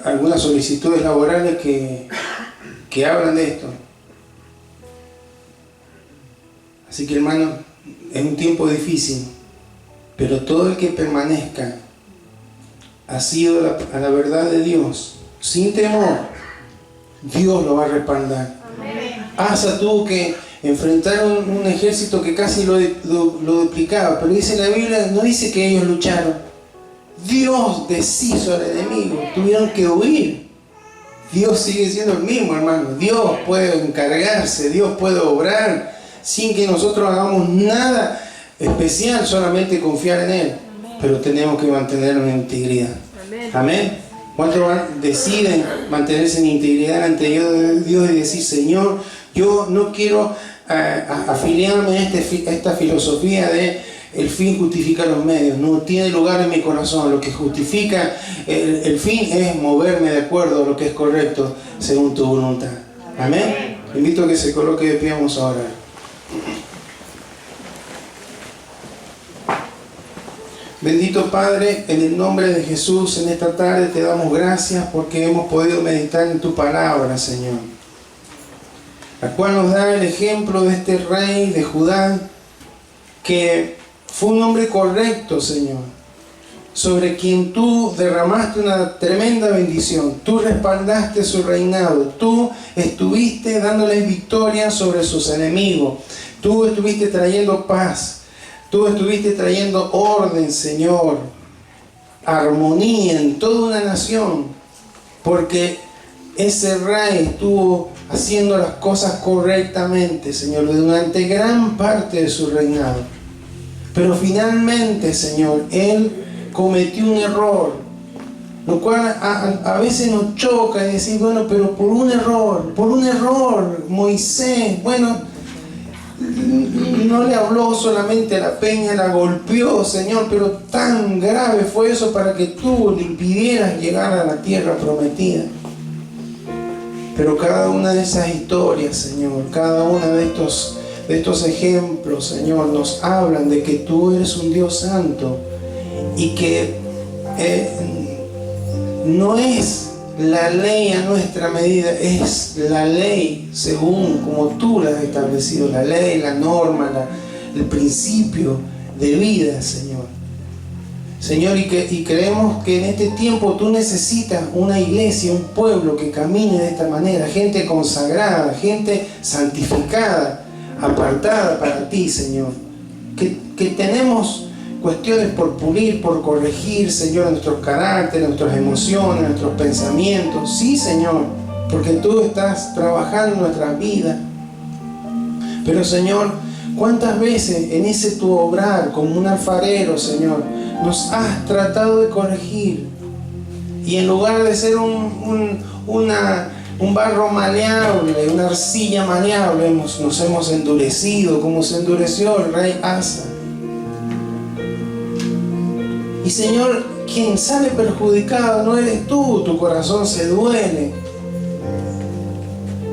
algunas solicitudes laborales que hablan de esto. Así que, hermano, es un tiempo difícil, pero todo el que permanezca asido a la verdad de Dios, sin temor, Dios lo va a respaldar. Amén. Asa tuvo que enfrentar un ejército que casi lo duplicaba, pero dice la Biblia, no dice que ellos lucharon. Dios deshizo al enemigo, tuvieron que huir. Dios sigue siendo el mismo, hermano. Dios puede encargarse, Dios puede obrar sin que nosotros hagamos nada especial, solamente confiar en Él. Amén. Pero tenemos que mantenernos en integridad. Amén. Amén. ¿Cuántos deciden mantenerse en integridad ante Dios y decir, Señor, yo no quiero afiliarme a esta filosofía de el fin justifica los medios? No tiene lugar en mi corazón. Lo que justifica el fin es moverme de acuerdo a lo que es correcto según tu voluntad. Amén. Invito a que se coloque de pie, vamos a orar. Bendito Padre, en el nombre de Jesús, en esta tarde te damos gracias porque hemos podido meditar en tu palabra, Señor, la cual nos da el ejemplo de este rey de Judá, que fue un hombre correcto, Señor, sobre quien tú derramaste una tremenda bendición. Tú respaldaste su reinado, tú estuviste dándoles victoria sobre sus enemigos, tú estuviste trayendo paz. Tú estuviste trayendo orden, Señor, armonía en toda una nación, porque ese rey estuvo haciendo las cosas correctamente, Señor, durante gran parte de su reinado. Pero finalmente, Señor, él cometió un error, lo cual a veces nos choca y decir, bueno, pero por un error, Moisés, bueno, no le habló solamente a la peña, la golpeó, Señor, pero tan grave fue eso para que tú le impidieras llegar a la tierra prometida. Pero cada una de esas historias, Señor, cada uno de estos ejemplos, Señor, nos hablan de que tú eres un Dios santo y que no es la ley a nuestra medida, es la ley según como tú la has establecido, la ley, la norma, el principio de vida, Señor. Señor, y creemos que en este tiempo tú necesitas una iglesia, un pueblo que camine de esta manera, gente consagrada, gente santificada, apartada para ti, Señor. Que tenemos cuestiones por pulir, por corregir, Señor, nuestros caracteres, nuestras emociones, nuestros pensamientos. Sí, Señor, porque tú estás trabajando en nuestras vidas. Pero, Señor, ¿cuántas veces en ese tu obrar como un alfarero, Señor, nos has tratado de corregir? Y en lugar de ser un barro maleable, una arcilla maleable, nos hemos endurecido, como se endureció el rey Asa. Y Señor, quien sale perjudicado no eres tú, tu corazón se duele.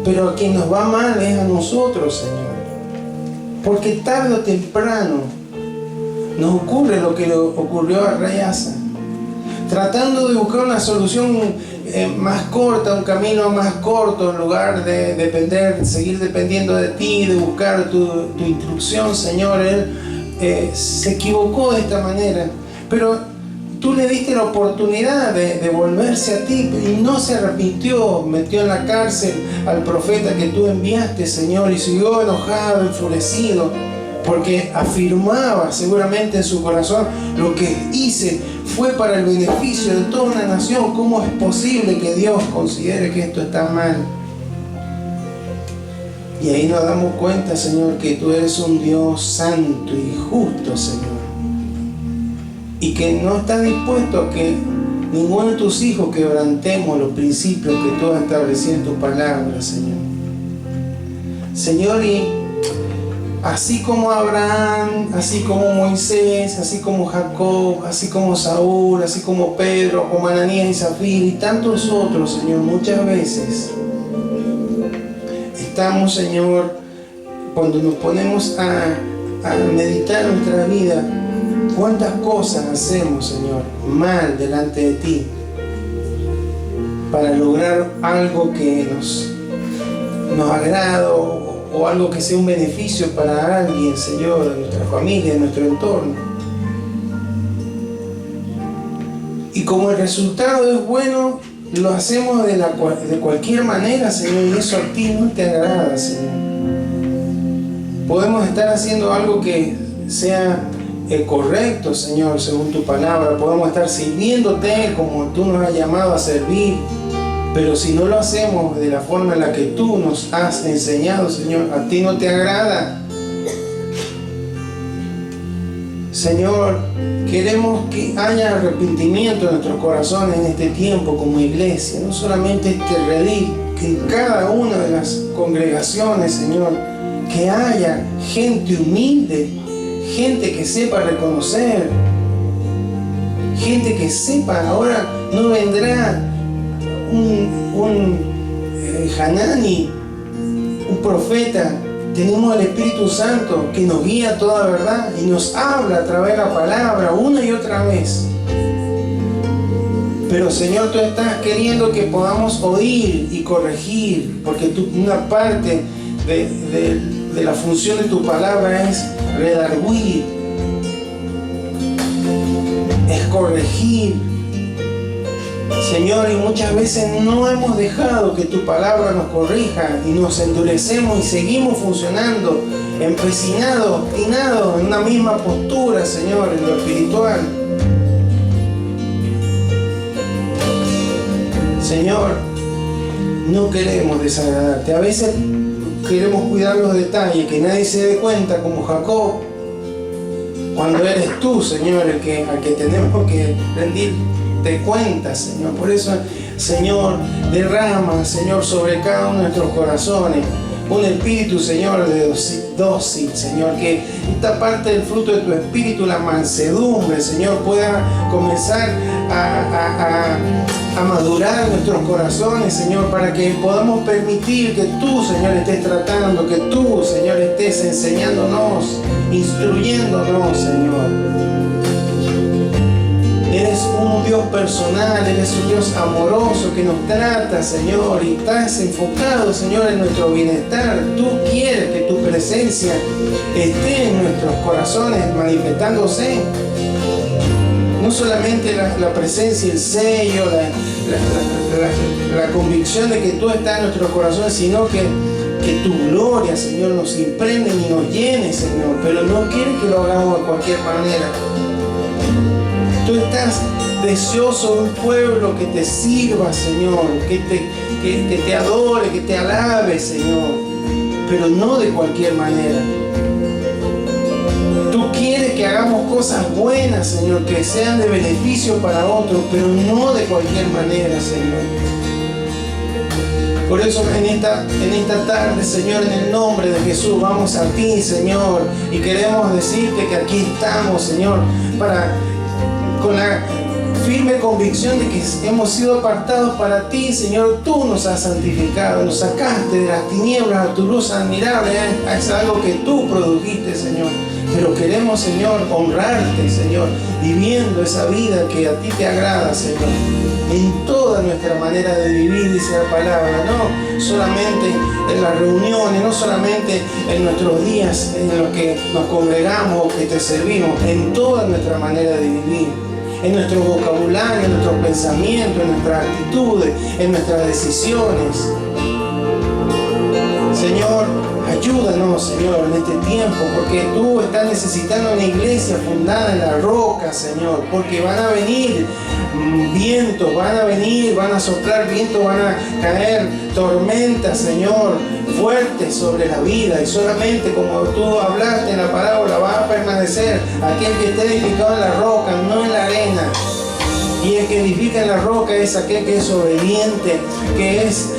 pero a quien nos va mal es a nosotros, Señor. Porque tarde o temprano nos ocurre lo que le ocurrió a Rey Asa. Tratando de buscar una solución más corta, un camino más corto, en lugar de seguir dependiendo de ti, de buscar tu instrucción, Señor. Él se equivocó de esta manera, pero tú le diste la oportunidad de volverse a ti y no se arrepintió. Metió en la cárcel al profeta que tú enviaste, Señor, y siguió enojado, enfurecido, porque afirmaba seguramente en su corazón: lo que hice fue para el beneficio de toda una nación. ¿Cómo es posible que Dios considere que esto está mal? Y ahí nos damos cuenta, Señor, que tú eres un Dios santo y justo, Señor, y que no estás dispuesto a que ninguno de tus hijos quebrantemos los principios que tú has establecido en tu palabra, Señor. Señor, y así como Abraham, así como Moisés, así como Jacob, así como Saúl, así como Pedro, como Ananías y Zafira y tantos otros, Señor, muchas veces estamos, Señor, cuando nos ponemos a meditar nuestra vida, cuántas cosas hacemos, Señor, mal delante de ti para lograr algo que nos agrada o algo que sea un beneficio para alguien, Señor, de nuestra familia, de nuestro entorno. Y como el resultado es bueno, lo hacemos de cualquier manera, Señor, y eso a ti no te agrada, Señor. Podemos estar haciendo algo que sea correcto, Señor, según tu palabra. Podemos estar sirviéndote como tú nos has llamado a servir. Pero si no lo hacemos de la forma en la que tú nos has enseñado, Señor, a ti no te agrada. Señor, queremos que haya arrepentimiento en nuestros corazones en este tiempo como iglesia. No solamente este redil, que en cada una de las congregaciones, Señor, que haya gente humilde, gente que sepa reconocer, gente que sepa. Ahora no vendrá un Hanani, un profeta. Tenemos el Espíritu Santo que nos guía a toda verdad y nos habla a través de la palabra una y otra vez. Pero, Señor, tú estás queriendo que podamos oír y corregir, porque una parte de la función de tu palabra es redarguir, es corregir, Señor, y muchas veces no hemos dejado que tu palabra nos corrija y nos endurecemos y seguimos funcionando empecinados, obstinados en una misma postura, Señor, en lo espiritual. Señor, no queremos desagradarte. A veces queremos cuidar los detalles, que nadie se dé cuenta, como Jacob, cuando eres tú, Señor, al que tenemos que rendirte cuenta, Señor. Por eso, Señor, derrama, Señor, sobre cada uno de nuestros corazones un espíritu, Señor, de dócil, Señor, que esta parte del fruto de tu espíritu, la mansedumbre, Señor, pueda comenzar a madurar en nuestros corazones, Señor, para que podamos permitir que tú, Señor, estés tratando, que tú, Señor, estés enseñándonos, instruyéndonos, Señor. Eres un Dios personal, eres un Dios amoroso que nos trata, Señor, y estás enfocado, Señor, en nuestro bienestar. Tú quieres que tu presencia esté en nuestros corazones manifestándose. No solamente la presencia, el sello, la convicción de que tú estás en nuestros corazones, sino que tu gloria, Señor, nos impregne y nos llene, Señor. Pero no quieres que lo hagamos de cualquier manera. Tú estás deseoso de un pueblo que te sirva, Señor, que te adore, que te alabe, Señor, pero no de cualquier manera. Tú quieres que hagamos cosas buenas, Señor, que sean de beneficio para otros, pero no de cualquier manera, Señor. Por eso en esta tarde, Señor, en el nombre de Jesús, vamos a ti, Señor, y queremos decirte que aquí estamos, Señor, con la firme convicción de que hemos sido apartados para ti, Señor. Tú nos has santificado, nos sacaste de las tinieblas a tu luz admirable. Es algo que tú produjiste, Señor. Pero queremos, Señor, honrarte, Señor, viviendo esa vida que a ti te agrada, Señor. En toda nuestra manera de vivir, dice la palabra, no solamente en las reuniones, no solamente en nuestros días en los que nos congregamos o que te servimos, en toda nuestra manera de vivir, en nuestro vocabulario, en nuestros pensamientos, en nuestras actitudes, en nuestras decisiones. Señor, ayúdanos, Señor, en este tiempo, porque tú estás necesitando una iglesia fundada en la roca, Señor, porque van a venir vientos, van a soplar vientos, van a caer tormentas, Señor, fuertes sobre la vida, y solamente como tú hablaste en la parábola va a permanecer aquel que esté edificado en la roca, no en la arena. Y el que edifica en la roca es aquel que es obediente, que es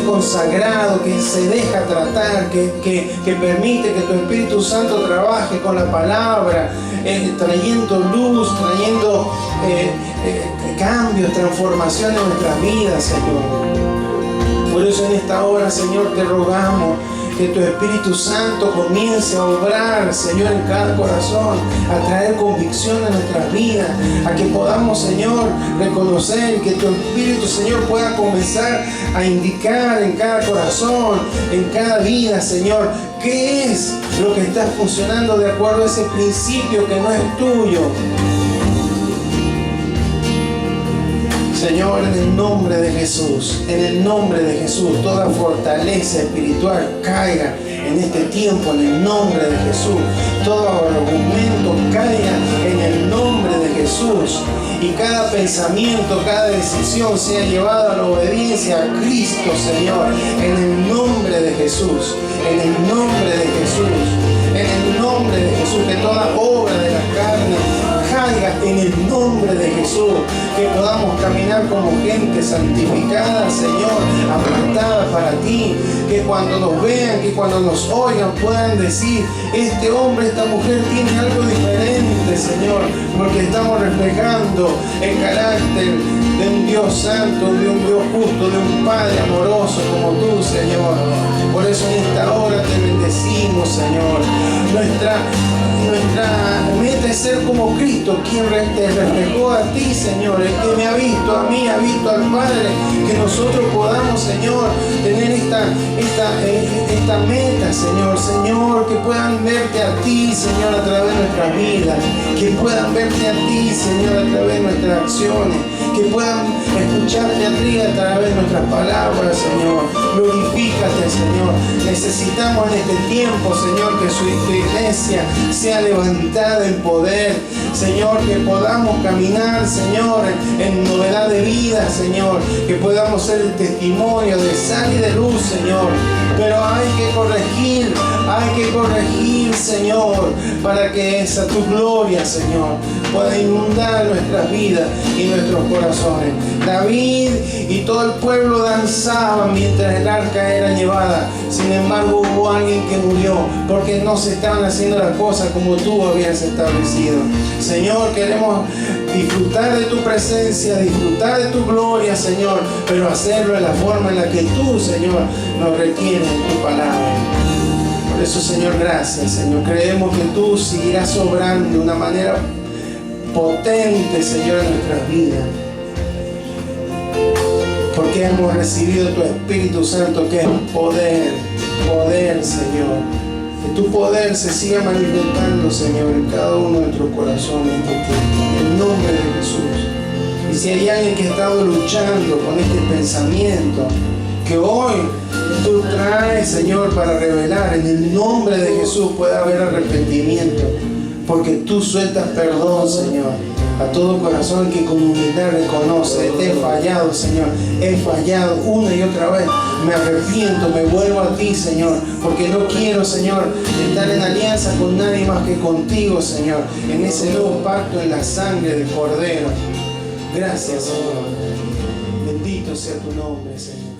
consagrado, que se deja tratar, que permite que tu Espíritu Santo trabaje con la palabra, trayendo luz, trayendo cambios, transformación en nuestras vidas, Señor. Por eso en esta hora, Señor, te rogamos que tu Espíritu Santo comience a obrar, Señor, en cada corazón, a traer convicción a nuestras vidas, a que podamos, Señor, reconocer, que tu Espíritu, Señor, pueda comenzar a indicar en cada corazón, en cada vida, Señor, qué es lo que está funcionando de acuerdo a ese principio que no es tuyo. Señor, en el nombre de Jesús, toda fortaleza espiritual caiga en este tiempo, en el nombre de Jesús. Todo argumento caiga en el nombre de Jesús. Y cada pensamiento, cada decisión sea llevada a la obediencia a Cristo, Señor, en el nombre de Jesús, en el nombre de Jesús, en el nombre de Jesús, que toda obra de la carne caiga en el nombre de Jesús, que podamos caminar como gente santificada, Señor, apartada para ti, que cuando nos vean, que cuando nos oigan puedan decir, este hombre, esta mujer tiene algo diferente, Señor, porque estamos reflejando el carácter de un Dios santo, de un Dios justo, de un Padre amoroso como tú, Señor. Por eso en esta hora te bendecimos, Señor. Nuestra meta es ser como Cristo, quien te reflejó a ti, Señor, el que me ha visto a mí, ha visto al Padre. Que nosotros podamos, Señor, tener esta meta, Señor, que puedan verte a ti, Señor, a través de nuestras vidas, que puedan verte a ti, Señor, a través de nuestras acciones, que puedan escucharte a ti a través de nuestras palabras, Señor. Glorifícate, Señor. Necesitamos en este tiempo, Señor, que tu iglesia sea levantada en poder, Señor, que podamos caminar, Señor, en novedad de vida, Señor, que podamos ser el testimonio de sal y de luz, Señor. Pero hay que corregir, Señor, para que esa tu gloria, Señor, pueda inundar nuestras vidas y nuestros corazones. David y todo el pueblo danzaban mientras el arca era llevada. Sin embargo, hubo alguien que murió porque no se estaban haciendo las cosas como tú habías establecido. Señor, queremos disfrutar de tu presencia, disfrutar de tu gloria, Señor, pero hacerlo de la forma en la que tú, Señor, nos requieres en tu palabra. Por eso, Señor, gracias, Señor. Creemos que tú seguirás obrando de una manera potente, Señor, en nuestras vidas. Porque hemos recibido tu Espíritu Santo, que es poder, Señor. Que tu poder se siga manifestando, Señor, en cada uno de nuestros corazones en este tiempo. En el nombre de Jesús. Y si hay alguien que ha estado luchando con este pensamiento, que hoy tú traes, Señor, para revelar, en el nombre de Jesús puede haber arrepentimiento, porque tú sueltas perdón, Señor, a todo corazón que con humildad reconoce, te he fallado, Señor, he fallado una y otra vez, me arrepiento, me vuelvo a ti, Señor, porque no quiero, Señor, estar en alianza con nadie más que contigo, Señor, en ese nuevo pacto en la sangre del Cordero. Gracias, Señor. Bendito sea tu nombre, Señor.